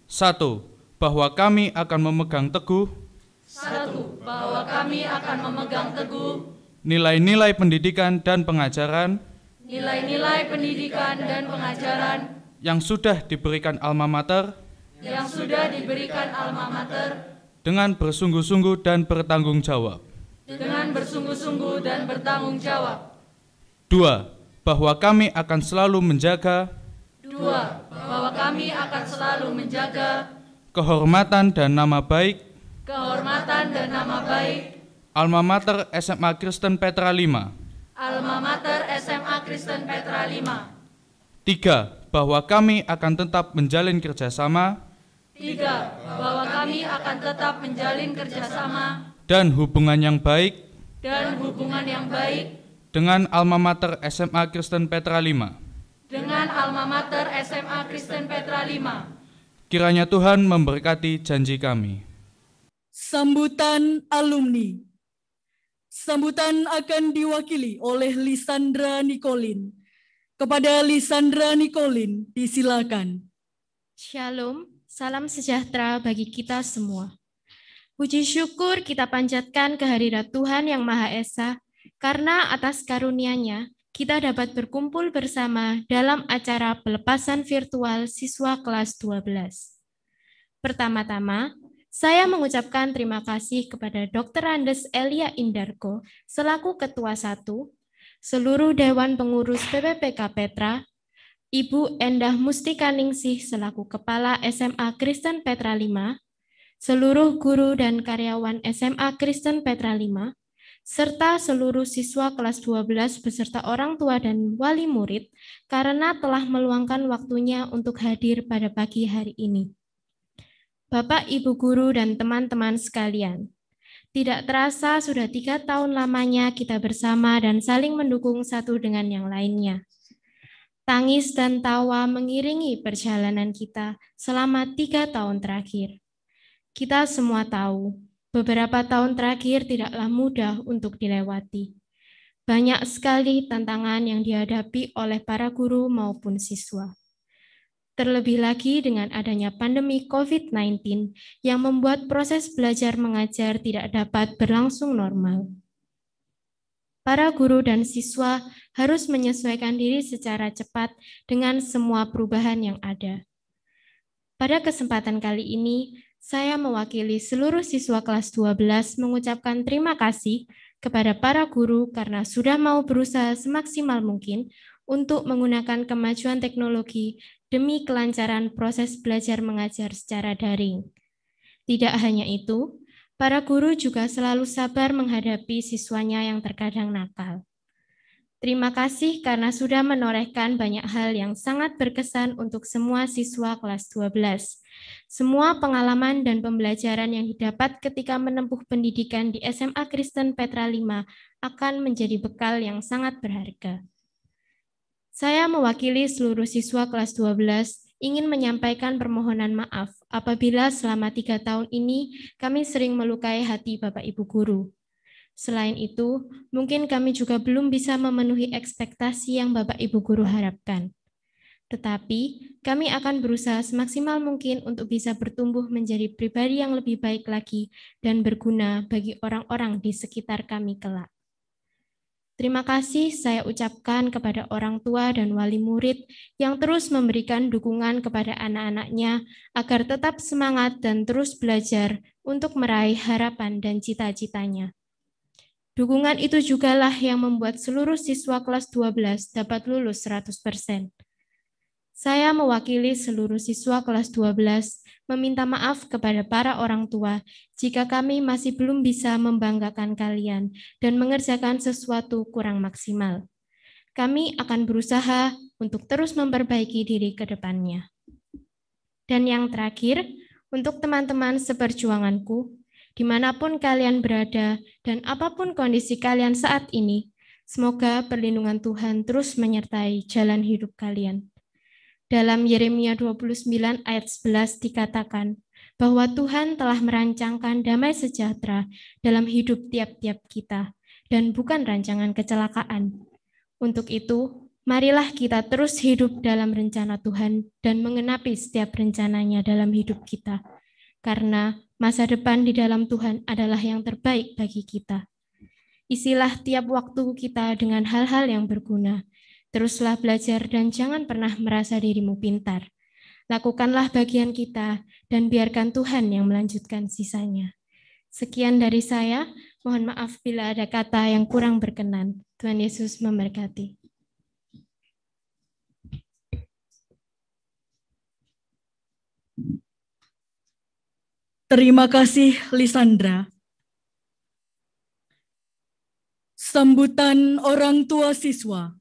1. Bahwa kami akan memegang teguh 1. Bahwa kami akan memegang teguh nilai-nilai pendidikan dan pengajaran nilai-nilai pendidikan dan pengajaran yang sudah diberikan alma mater dengan bersungguh-sungguh dan bertanggung jawab. dengan bersungguh-sungguh dan bertanggung jawab. 2. Bahwa kami akan selalu menjaga 2. Bahwa kami akan selalu menjaga kehormatan dan nama baik kehormatan dan nama baik alma mater SMA Kristen Petra 5. alma mater SMA Kristen Petra 5. 3. Bahwa kami akan tetap menjalin kerjasama 3. Bahwa kami akan tetap menjalin kerjasama dan hubungan yang baik dengan alma mater SMA Kristen Petra 5. dengan alma mater SMA Kristen Petra 5. Kiranya Tuhan memberkati janji kami. Sambutan alumni. Sambutan akan diwakili oleh Lisandra Nikolin. Kepada Lisandra Nikolin, disilakan. Shalom, salam sejahtera bagi kita semua. Puji syukur kita panjatkan kehadirat Tuhan Yang Maha Esa, karena atas karunia-Nya kita dapat berkumpul bersama dalam acara pelepasan virtual siswa kelas 12. Pertama-tama, saya mengucapkan terima kasih kepada Dr. Andes Elia Indarko selaku Ketua 1, seluruh Dewan Pengurus PPPK Petra, Ibu Endah Mustikaningsih selaku Kepala SMA Kristen Petra 5, seluruh guru dan karyawan SMA Kristen Petra 5, serta seluruh siswa kelas 12 beserta orang tua dan wali murid karena telah meluangkan waktunya untuk hadir pada pagi hari ini. Bapak, Ibu guru, dan teman-teman sekalian, tidak terasa sudah 3 tahun lamanya kita bersama dan saling mendukung satu dengan yang lainnya. Tangis dan tawa mengiringi perjalanan kita selama 3 tahun terakhir. Kita semua tahu, beberapa tahun terakhir tidaklah mudah untuk dilewati. Banyak sekali tantangan yang dihadapi oleh para guru maupun siswa. Terlebih lagi dengan adanya pandemi COVID-19 yang membuat proses belajar mengajar tidak dapat berlangsung normal. Para guru dan siswa harus menyesuaikan diri secara cepat dengan semua perubahan yang ada. Pada kesempatan kali ini, saya mewakili seluruh siswa kelas 12 mengucapkan terima kasih kepada para guru karena sudah mau berusaha semaksimal mungkin untuk menggunakan kemajuan teknologi demi kelancaran proses belajar mengajar secara daring. Tidak hanya itu, para guru juga selalu sabar menghadapi siswanya yang terkadang nakal. Terima kasih karena sudah menorehkan banyak hal yang sangat berkesan untuk semua siswa kelas 12. Semua pengalaman dan pembelajaran yang didapat ketika menempuh pendidikan di SMA Kristen Petra 5 akan menjadi bekal yang sangat berharga. Saya mewakili seluruh siswa kelas 12 ingin menyampaikan permohonan maaf apabila selama 3 tahun ini kami sering melukai hati Bapak Ibu guru. Selain itu, mungkin kami juga belum bisa memenuhi ekspektasi yang Bapak Ibu Guru harapkan. Tetapi, kami akan berusaha semaksimal mungkin untuk bisa bertumbuh menjadi pribadi yang lebih baik lagi dan berguna bagi orang-orang di sekitar kami kelak. Terima kasih saya ucapkan kepada orang tua dan wali murid yang terus memberikan dukungan kepada anak-anaknya agar tetap semangat dan terus belajar untuk meraih harapan dan cita-citanya. Dukungan itu jugalah yang membuat seluruh siswa kelas 12 dapat lulus 100%. Saya mewakili seluruh siswa kelas 12 meminta maaf kepada para orang tua jika kami masih belum bisa membanggakan kalian dan mengerjakan sesuatu kurang maksimal. Kami akan berusaha untuk terus memperbaiki diri ke depannya. Dan yang terakhir, untuk teman-teman seperjuanganku, dimanapun kalian berada dan apapun kondisi kalian saat ini, semoga perlindungan Tuhan terus menyertai jalan hidup kalian. Dalam Yeremia 29 ayat 11 dikatakan bahwa Tuhan telah merancangkan damai sejahtera dalam hidup tiap-tiap kita dan bukan rancangan kecelakaan. Untuk itu, marilah kita terus hidup dalam rencana Tuhan dan mengenapi setiap rencananya dalam hidup kita. Karena masa depan di dalam Tuhan adalah yang terbaik bagi kita. Isilah tiap waktu kita dengan hal-hal yang berguna. Teruslah belajar dan jangan pernah merasa dirimu pintar. Lakukanlah bagian kita dan biarkan Tuhan yang melanjutkan sisanya. Sekian dari saya, mohon maaf bila ada kata yang kurang berkenan. Tuhan Yesus memberkati. Terima kasih, Lisandra. Sambutan orang tua siswa.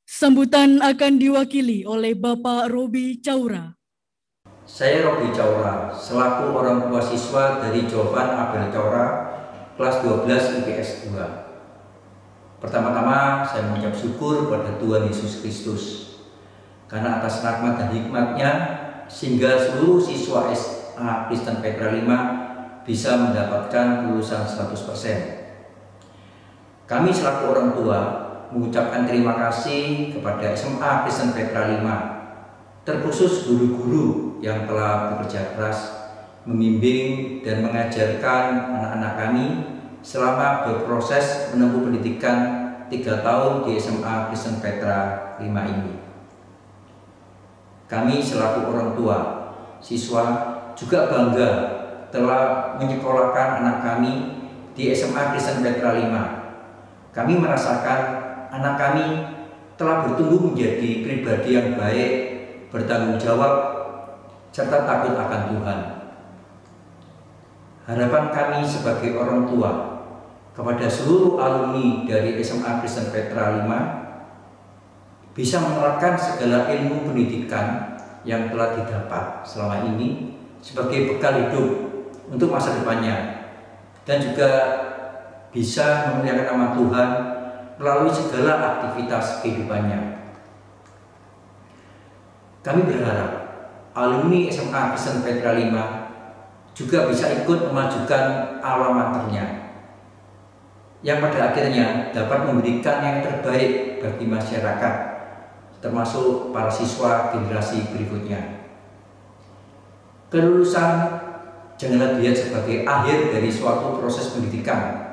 Sambutan akan diwakili oleh Bapak Robi Caura. Saya Robi Caura, selaku orang tua siswa dari Jovan Abel Caura, kelas 12 IPS 2. Pertama-tama saya mengucap syukur pada Tuhan Yesus Kristus, karena atas rahmat dan hikmat-Nya, sehingga seluruh siswa SMA Kristen Petra 5 bisa mendapatkan lulusan 100%. Kami selaku orang tua mengucapkan terima kasih kepada SMA Kristen Petra 5, terkhusus guru-guru yang telah bekerja keras membimbing dan mengajarkan anak-anak kami selama berproses menempuh pendidikan 3 tahun di SMA Kristen Petra 5 ini. Kami selaku orang tua siswa juga bangga telah menyekolahkan anak kami di SMA Kristen Petra 5. Kami merasakan anak kami telah bertumbuh menjadi pribadi yang baik, bertanggung jawab, serta takut akan Tuhan. Harapan kami sebagai orang tua kepada seluruh alumni dari SMA Kristen Petra 5 bisa menerapkan segala ilmu pendidikan yang telah didapat selama ini sebagai bekal hidup untuk masa depannya, dan juga bisa memuliakan nama Tuhan melalui segala aktivitas kehidupannya. Kami berharap alumni SMA Kristen Petra 5 juga bisa ikut memajukan alma maternya, yang pada akhirnya dapat memberikan yang terbaik bagi masyarakat, termasuk para siswa generasi berikutnya. Kelulusan janganlah dilihat sebagai akhir dari suatu proses pendidikan,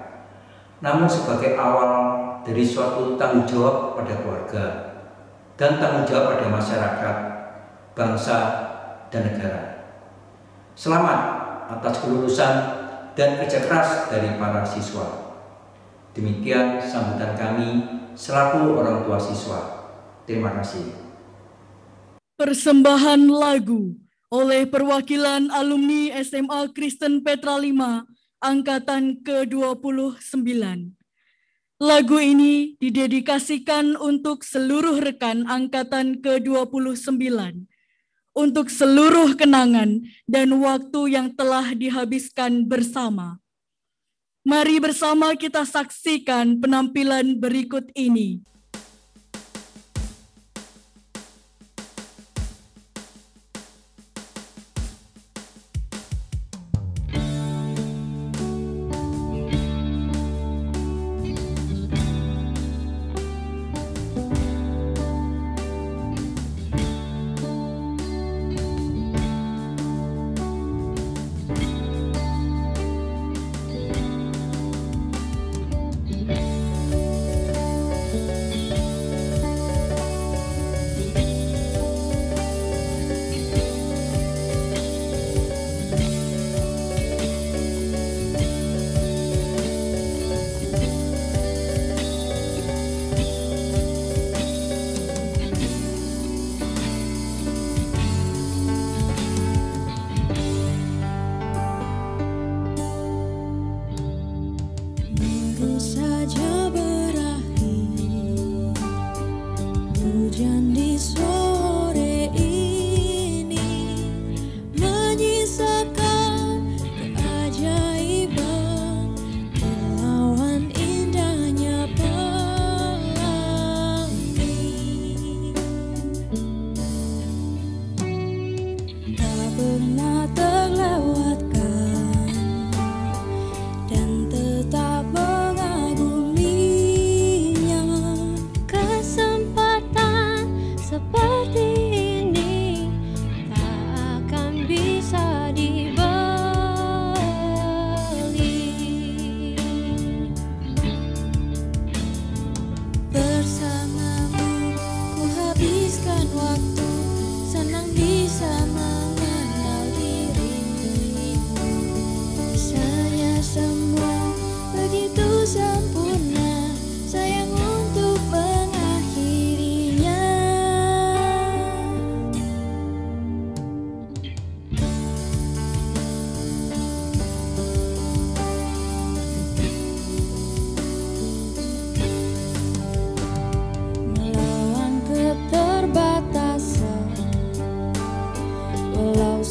namun sebagai awal dari suatu tanggung jawab pada keluarga dan tanggung jawab pada masyarakat, bangsa, dan negara. Selamat atas kelulusan dan kerja keras dari para siswa. Demikian sambutan kami selaku orang tua siswa. Terima kasih. Persembahan lagu oleh perwakilan alumni SMA Kristen Petra 5 angkatan ke-29. Lagu ini didedikasikan untuk seluruh rekan angkatan ke-29, untuk seluruh kenangan dan waktu yang telah dihabiskan bersama. Mari bersama kita saksikan penampilan berikut ini.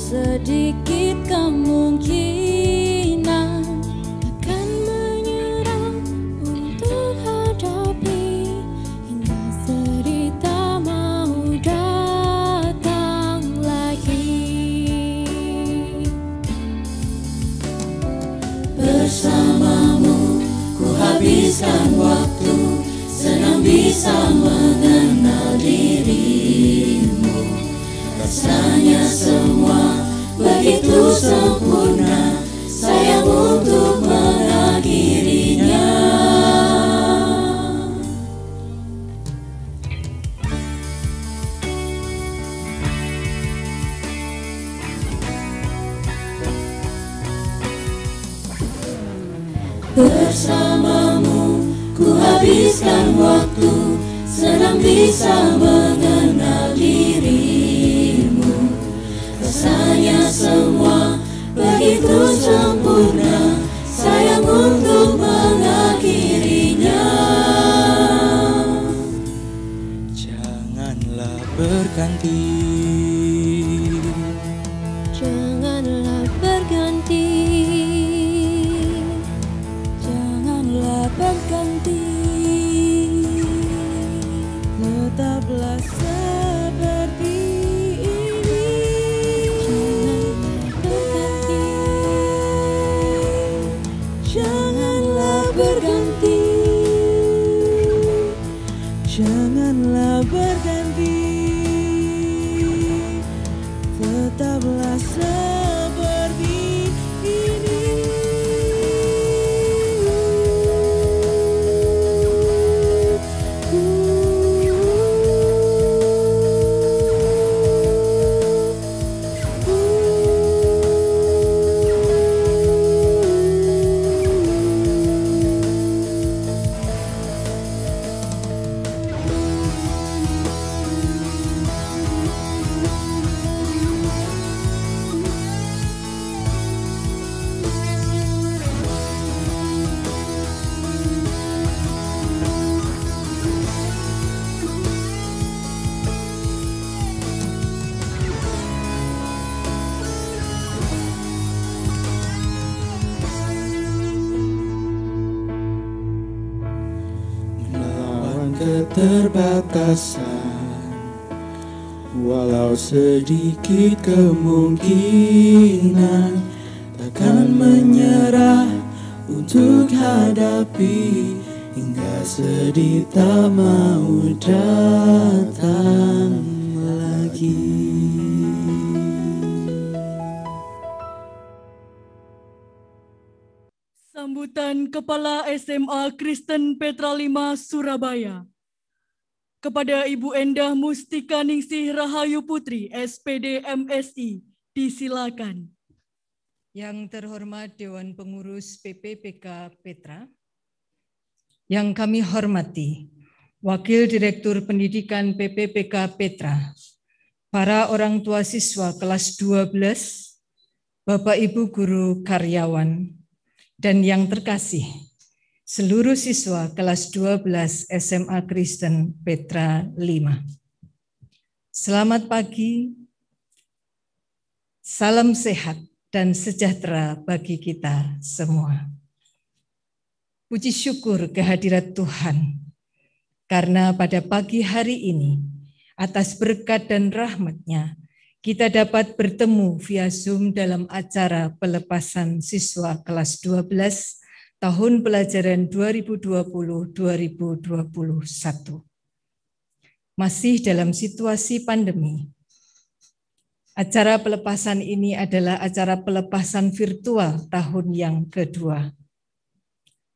sedikit kemungkinan akan menyerah untuk hadapi hingga cerita mau datang lagi. Bersamamu ku habiskan waktu, senang bisa mengenal dirimu. Rasanya semua begitu sempurna, sayang untuk mengakhirinya. Bersamamu ku habiskan waktu, senang bisa mengenal dirimu. Rasanya semua begitu sempurna, sayang untuk mengakhirinya. Janganlah berganti, janganlah berganti, janganlah berganti. Tetaplah seperti ini. Janganlah berganti, janganlah berganti, tetaplah seperti ini. Keterbatasan, walau sedikit kemungkinan, takkan menyerah untuk hadapi hingga sedih tak mau datang lagi. Sambutan Kepala SMA Kristen Petra 5 Surabaya. Kepada Ibu Endah Mustika Ningsih Rahayu Putri, SPD MSI, disilakan. Yang terhormat Dewan Pengurus PPPK Petra, yang kami hormati Wakil Direktur Pendidikan PPPK Petra, para orang tua siswa kelas 12, Bapak Ibu Guru Karyawan, dan yang terkasih, seluruh siswa kelas 12 SMA Kristen Petra 5. Selamat pagi, salam sehat dan sejahtera bagi kita semua. Puji syukur kehadirat Tuhan, karena pada pagi hari ini, atas berkat dan rahmat-Nya, kita dapat bertemu via Zoom dalam acara pelepasan siswa kelas 12 tahun pelajaran 2020-2021. Masih dalam situasi pandemi, acara pelepasan ini adalah acara pelepasan virtual tahun yang kedua.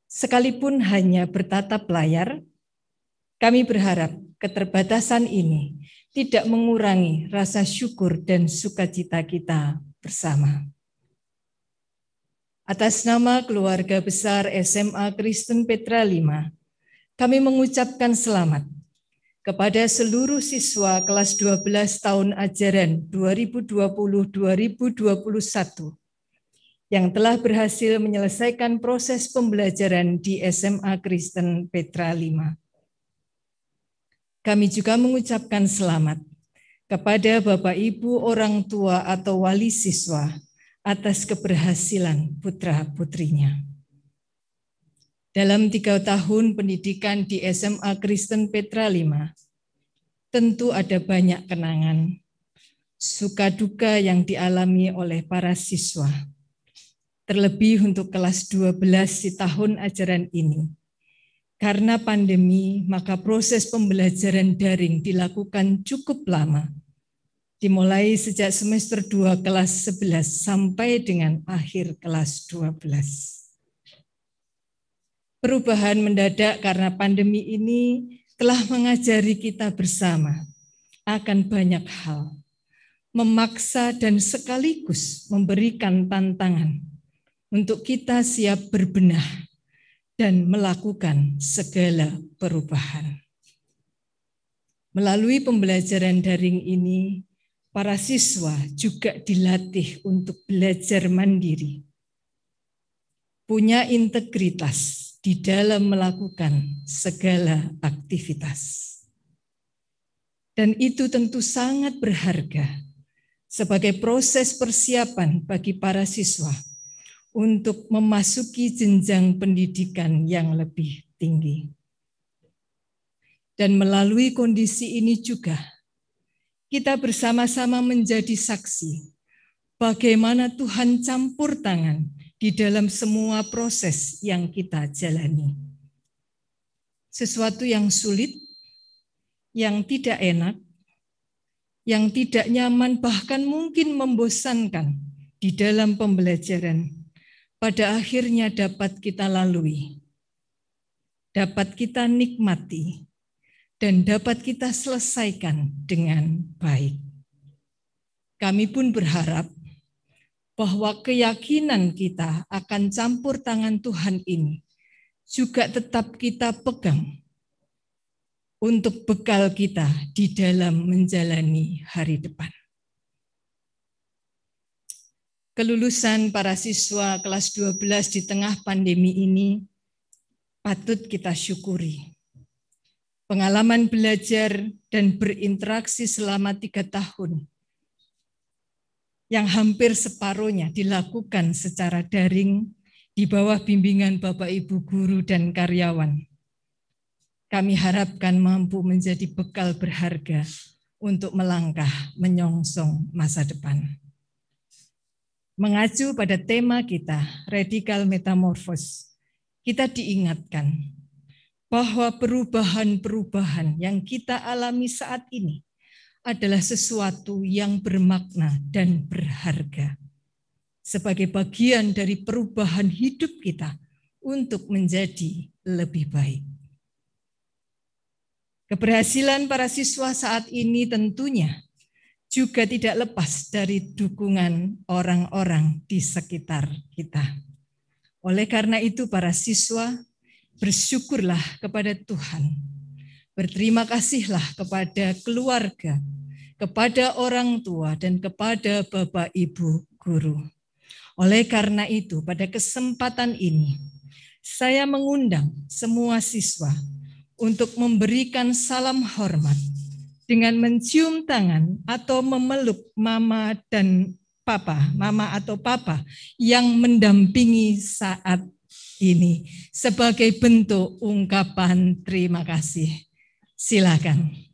Sekalipun hanya bertatap layar, kami berharap keterbatasan ini tidak mengurangi rasa syukur dan sukacita kita bersama. Atas nama keluarga besar SMA Kristen Petra 5, kami mengucapkan selamat kepada seluruh siswa kelas 12 tahun ajaran 2020-2021 yang telah berhasil menyelesaikan proses pembelajaran di SMA Kristen Petra 5. Kami juga mengucapkan selamat kepada Bapak Ibu orang tua atau wali siswa atas keberhasilan putra-putrinya. Dalam 3 tahun pendidikan di SMA Kristen Petra 5, tentu ada banyak kenangan, suka duka yang dialami oleh para siswa. Terlebih untuk kelas 12 di tahun ajaran ini. Karena pandemi, maka proses pembelajaran daring dilakukan cukup lama. Dimulai sejak semester 2 kelas 11 sampai dengan akhir kelas 12. Perubahan mendadak karena pandemi ini telah mengajari kita bersama akan banyak hal, memaksa dan sekaligus memberikan tantangan untuk kita siap berbenah dan melakukan segala perubahan. Melalui pembelajaran daring ini, para siswa juga dilatih untuk belajar mandiri, punya integritas di dalam melakukan segala aktivitas. Dan itu tentu sangat berharga sebagai proses persiapan bagi para siswa untuk memasuki jenjang pendidikan yang lebih tinggi. Dan melalui kondisi ini juga, kita bersama-sama menjadi saksi bagaimana Tuhan campur tangan di dalam semua proses yang kita jalani. Sesuatu yang sulit, yang tidak enak, yang tidak nyaman, bahkan mungkin membosankan di dalam pembelajaran, pada akhirnya dapat kita lalui, dapat kita nikmati, dan dapat kita selesaikan dengan baik. Kami pun berharap bahwa keyakinan kita akan campur tangan Tuhan ini juga tetap kita pegang untuk bekal kita di dalam menjalani hari depan. Kelulusan para siswa kelas 12 di tengah pandemi ini patut kita syukuri. Pengalaman belajar dan berinteraksi selama 3 tahun yang hampir separuhnya dilakukan secara daring di bawah bimbingan Bapak Ibu guru dan karyawan. Kami harapkan mampu menjadi bekal berharga untuk melangkah menyongsong masa depan. Mengacu pada tema kita, Radical Metamorphose, kita diingatkan bahwa perubahan-perubahan yang kita alami saat ini adalah sesuatu yang bermakna dan berharga sebagai bagian dari perubahan hidup kita untuk menjadi lebih baik. Keberhasilan para siswa saat ini tentunya juga tidak lepas dari dukungan orang-orang di sekitar kita. Oleh karena itu para siswa, bersyukurlah kepada Tuhan. Berterima kasihlah kepada keluarga, kepada orang tua, dan kepada Bapak Ibu guru. Oleh karena itu, pada kesempatan ini, saya mengundang semua siswa untuk memberikan salam hormat dengan mencium tangan atau memeluk mama dan papa, mama atau papa yang mendampingi saat ini sebagai bentuk ungkapan terima kasih. Silakan.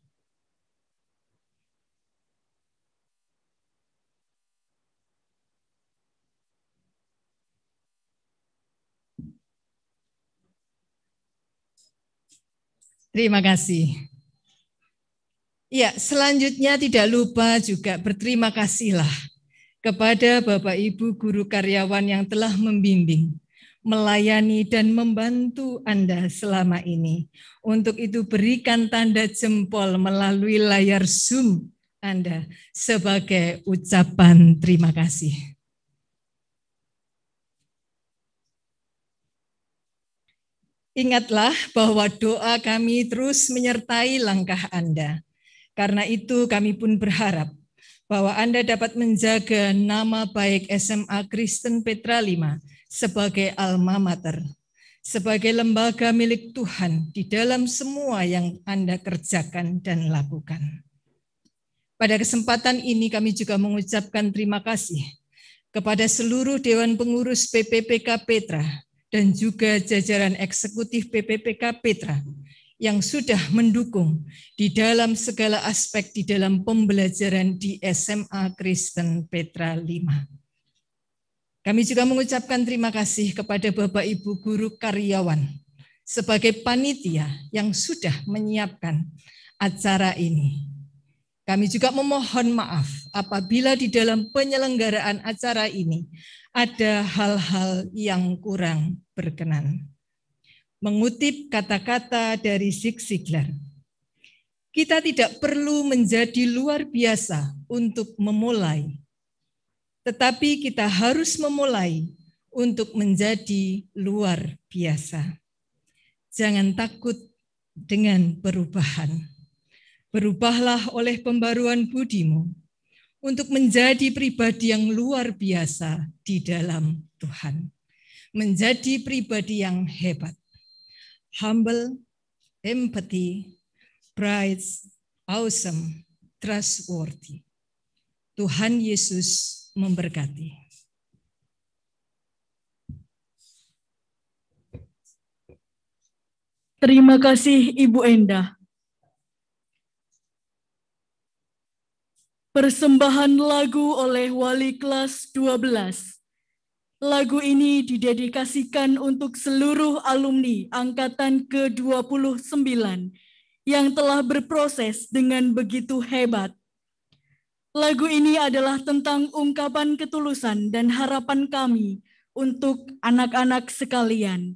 Terima kasih. Ya, selanjutnya tidak lupa juga berterima kasihlah kepada Bapak Ibu guru karyawan yang telah membimbing, melayani dan membantu Anda selama ini. Untuk itu berikan tanda jempol melalui layar Zoom Anda sebagai ucapan terima kasih. Ingatlah bahwa doa kami terus menyertai langkah Anda. Karena itu kami pun berharap bahwa Anda dapat menjaga nama baik SMA Kristen Petra 5 sebagai alma mater, sebagai lembaga milik Tuhan di dalam semua yang Anda kerjakan dan lakukan. Pada kesempatan ini kami juga mengucapkan terima kasih kepada seluruh Dewan Pengurus PPPK Petra dan juga jajaran eksekutif PPPK Petra yang sudah mendukung di dalam segala aspek di dalam pembelajaran di SMA Kristen Petra 5. Kami juga mengucapkan terima kasih kepada Bapak Ibu guru karyawan sebagai panitia yang sudah menyiapkan acara ini. Kami juga memohon maaf apabila di dalam penyelenggaraan acara ini ada hal-hal yang kurang berkenan. Mengutip kata-kata dari Zig Ziglar, kita tidak perlu menjadi luar biasa untuk memulai, tetapi kita harus memulai untuk menjadi luar biasa. Jangan takut dengan perubahan. Berubahlah oleh pembaruan budimu untuk menjadi pribadi yang luar biasa di dalam Tuhan. Menjadi pribadi yang hebat. Humble, empathy, bright, awesome, trustworthy. Tuhan Yesus memberkati. Terima kasih Ibu Endah. Persembahan lagu oleh wali kelas 12. Lagu ini didedikasikan untuk seluruh alumni Angkatan ke-29 yang telah berproses dengan begitu hebat. Lagu ini adalah tentang ungkapan ketulusan dan harapan kami untuk anak-anak sekalian.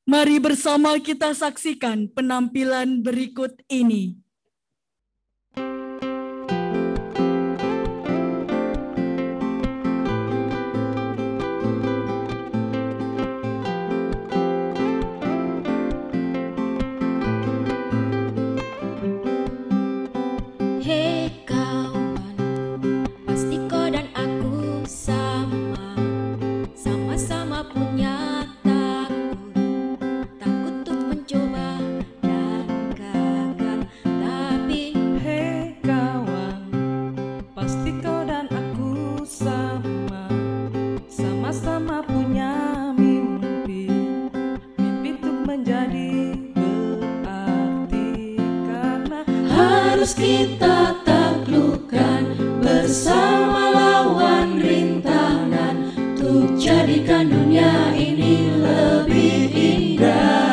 Mari bersama kita saksikan penampilan berikut ini. Kita taklukkan bersama lawan rintangan untuk jadikan dunia ini lebih indah.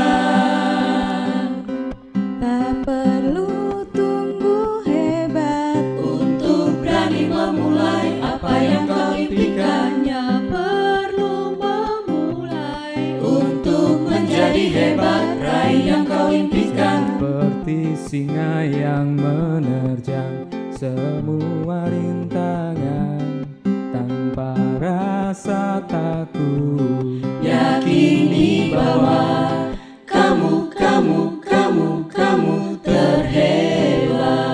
Tak perlu tunggu hebat untuk berani memulai apa yang kau impikan. hanya perlu memulai Untuk menjadi hebat, raih yang kau impikan. Seperti singa yang menerjang semua rintangan tanpa rasa takut. Yakini bahwa kamu terhebat.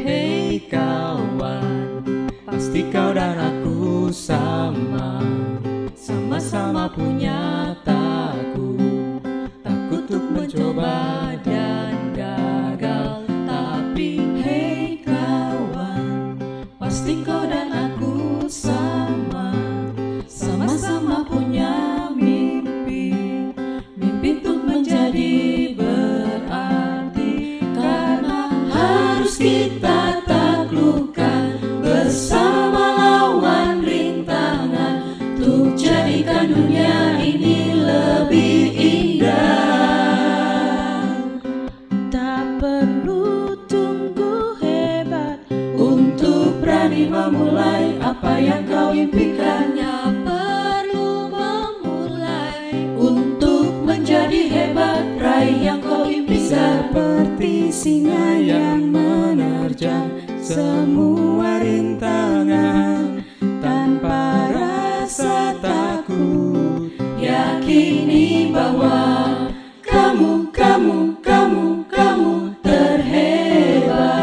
Hei kawan, pasti kau dan aku sama-sama punya takut untuk mencoba dan gagal. Tapi Hei kawan, pasti kau dan aku sama-sama punya mimpi untuk menjadi berarti. Karena harus kita taklukkan bersama lawan rintangan untuk jadikan dunia ini lebih indah. tak perlu tunggu hebat Untuk berani memulai apa yang kau impikan. hanya perlu memulai Untuk menjadi hebat, raih yang kau impikan. seperti singa yang menerjang semua rintangan tanpa rasa takut. Yakini bahwa kamu terhebat.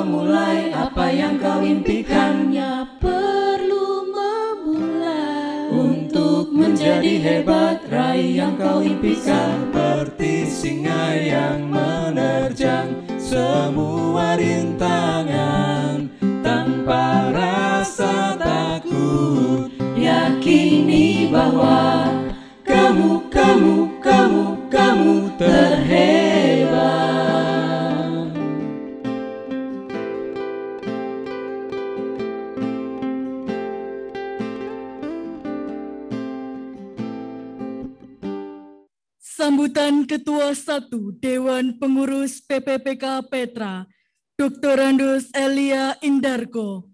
memulai apa yang kau impikan. Hanya perlu memulai Untuk menjadi hebat, raih yang kau impikan. Seperti singa yang menerjang semua rintangan tanpa rasa takut. Yakini bahwa kamu terhebat. Sambutan Ketua 1 Dewan Pengurus PPPK Petra, Dr. Andos Elia Indarko.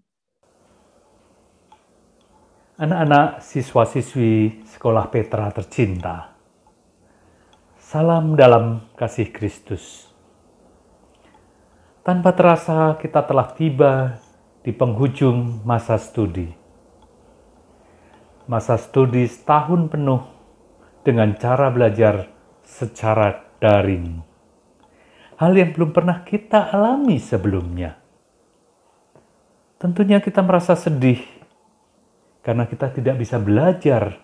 Anak-anak siswa-siswi Sekolah Petra tercinta, salam dalam kasih Kristus. Tanpa terasa kita telah tiba di penghujung masa studi. Masa studi setahun penuh dengan cara belajar secara daring. Hal yang belum pernah kita alami sebelumnya. Tentunya kita merasa sedih karena kita tidak bisa belajar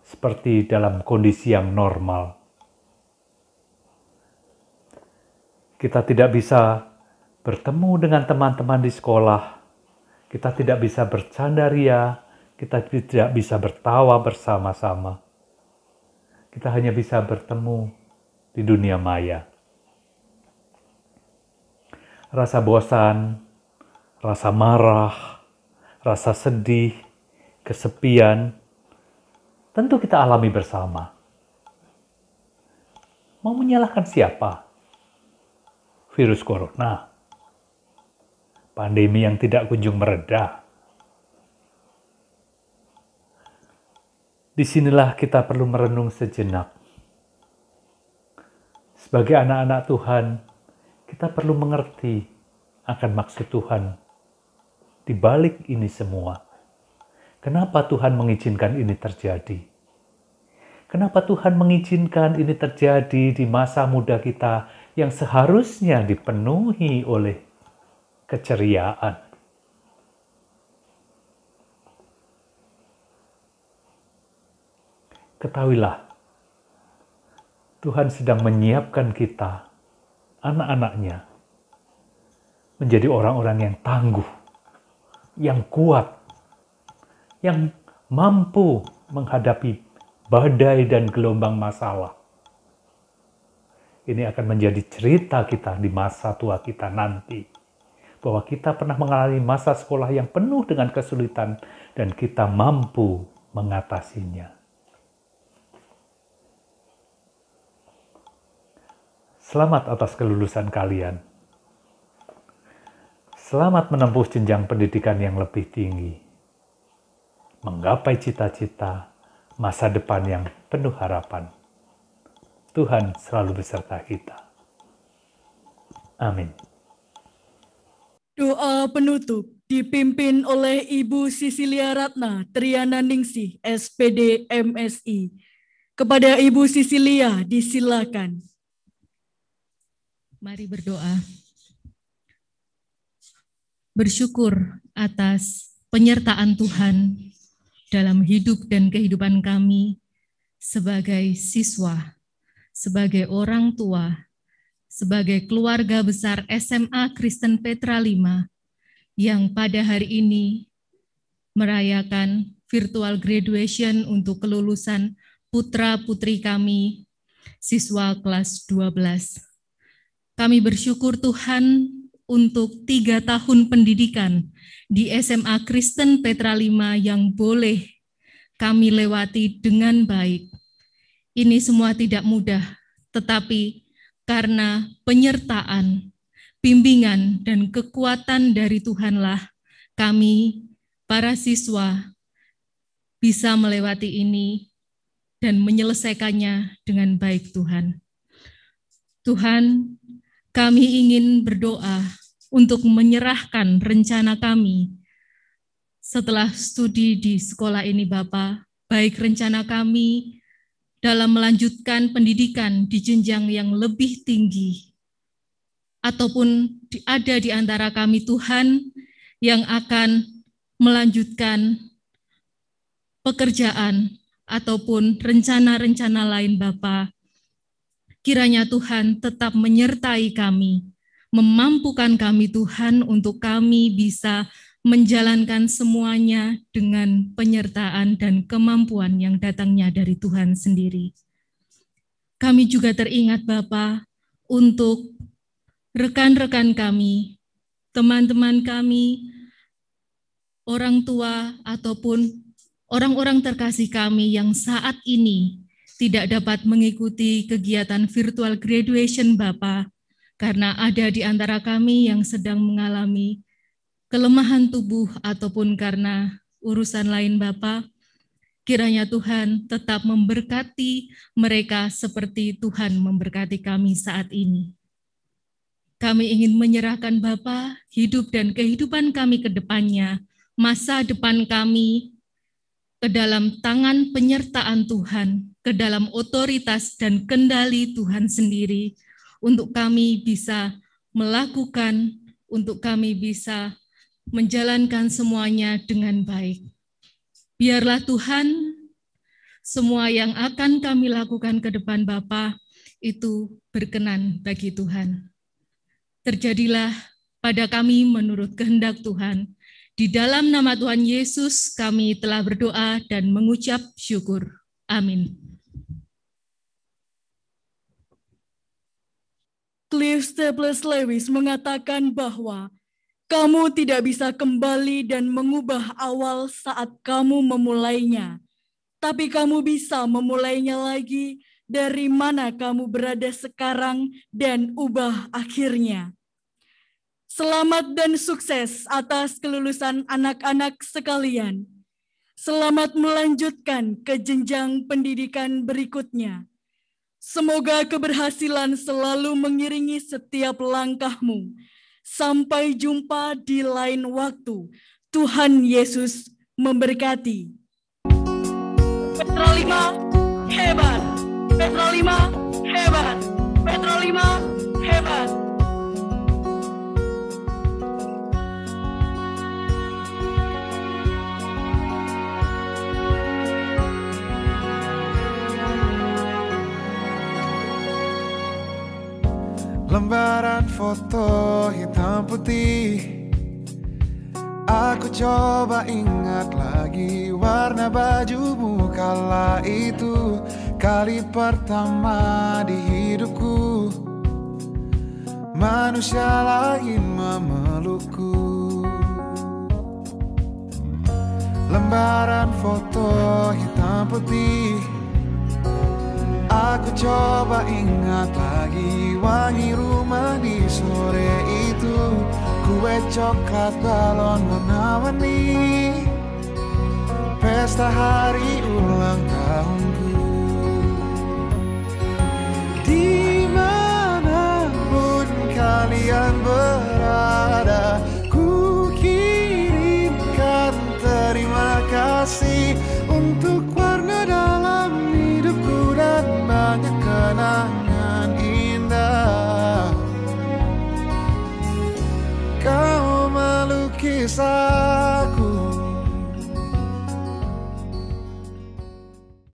seperti dalam kondisi yang normal. Kita tidak bisa bertemu dengan teman-teman di sekolah. Kita tidak bisa bercanda ria. Kita tidak bisa bertawa bersama-sama. Kita hanya bisa bertemu di dunia maya. Rasa bosan, rasa marah, rasa sedih, kesepian, tentu kita alami bersama. Mau menyalahkan siapa? Virus corona, pandemi yang tidak kunjung mereda. Disinilah kita perlu merenung sejenak. Sebagai anak-anak Tuhan, kita perlu mengerti akan maksud Tuhan di balik ini semua. Kenapa Tuhan mengizinkan ini terjadi? Kenapa Tuhan mengizinkan ini terjadi di masa muda kita yang seharusnya dipenuhi oleh keceriaan? Ketahuilah, Tuhan sedang menyiapkan kita, anak-anaknya, menjadi orang-orang yang tangguh, yang kuat, yang mampu menghadapi badai dan gelombang masalah. Ini akan menjadi cerita kita di masa tua kita nanti, bahwa kita pernah mengalami masa sekolah yang penuh dengan kesulitan dan kita mampu mengatasinya. Selamat atas kelulusan kalian. Selamat menempuh jenjang pendidikan yang lebih tinggi. Menggapai cita-cita masa depan yang penuh harapan. Tuhan selalu beserta kita. Amin. Doa penutup dipimpin oleh Ibu Sisilia Ratna Triana Ningsih, SPD MSI. Kepada Ibu Sisilia disilakan. Mari berdoa. Bersyukur atas penyertaan Tuhan dalam hidup dan kehidupan kami sebagai siswa, sebagai orang tua, sebagai keluarga besar SMA Kristen Petra 5 yang pada hari ini merayakan virtual graduation untuk kelulusan putra-putri kami, siswa kelas 12. Kami bersyukur Tuhan untuk 3 tahun pendidikan di SMA Kristen Petra 5 yang boleh kami lewati dengan baik. Ini semua tidak mudah, tetapi karena penyertaan, bimbingan, dan kekuatan dari Tuhanlah kami, para siswa, bisa melewati ini dan menyelesaikannya dengan baik Tuhan. Tuhan, kami ingin berdoa untuk menyerahkan rencana kami setelah studi di sekolah ini, Bapa, baik rencana kami dalam melanjutkan pendidikan di jenjang yang lebih tinggi, ataupun ada di antara kami Tuhan yang akan melanjutkan pekerjaan ataupun rencana-rencana lain Bapa. Kiranya Tuhan tetap menyertai kami, memampukan kami Tuhan untuk kami bisa menjalankan semuanya dengan penyertaan dan kemampuan yang datangnya dari Tuhan sendiri. Kami juga teringat Bapa untuk rekan-rekan kami, teman-teman kami, orang tua ataupun orang-orang terkasih kami yang saat ini tidak dapat mengikuti kegiatan virtual graduation Bapa, karena ada di antara kami yang sedang mengalami kelemahan tubuh ataupun karena urusan lain Bapa. Kiranya Tuhan tetap memberkati mereka seperti Tuhan memberkati kami saat ini. Kami ingin menyerahkan Bapa hidup dan kehidupan kami ke depannya, masa depan kami ke dalam tangan penyertaan Tuhan, ke dalam otoritas dan kendali Tuhan sendiri, untuk kami bisa melakukan, untuk kami bisa menjalankan semuanya dengan baik. Biarlah Tuhan, semua yang akan kami lakukan ke depan Bapa itu berkenan bagi Tuhan. Terjadilah pada kami menurut kehendak Tuhan. Di dalam nama Tuhan Yesus kami telah berdoa dan mengucap syukur. Amin. Cliff Staples Lewis mengatakan bahwa kamu tidak bisa kembali dan mengubah awal saat kamu memulainya, tapi kamu bisa memulainya lagi dari mana kamu berada sekarang dan ubah akhirnya. Selamat dan sukses atas kelulusan anak-anak sekalian. Selamat melanjutkan ke jenjang pendidikan berikutnya. Semoga keberhasilan selalu mengiringi setiap langkahmu. Sampai jumpa di lain waktu. Tuhan Yesus memberkati. Petra 5 hebat. Petra 5 hebat. Petra 5 hebat. Lembaran foto hitam putih, aku coba ingat lagi warna bajumu kala itu. Kali pertama di hidupku, manusia lain memelukku. Lembaran foto hitam putih, aku coba ingat lagi wangi rumah di sore itu. Kue coklat, balon warna-warni, pesta hari ulang tahun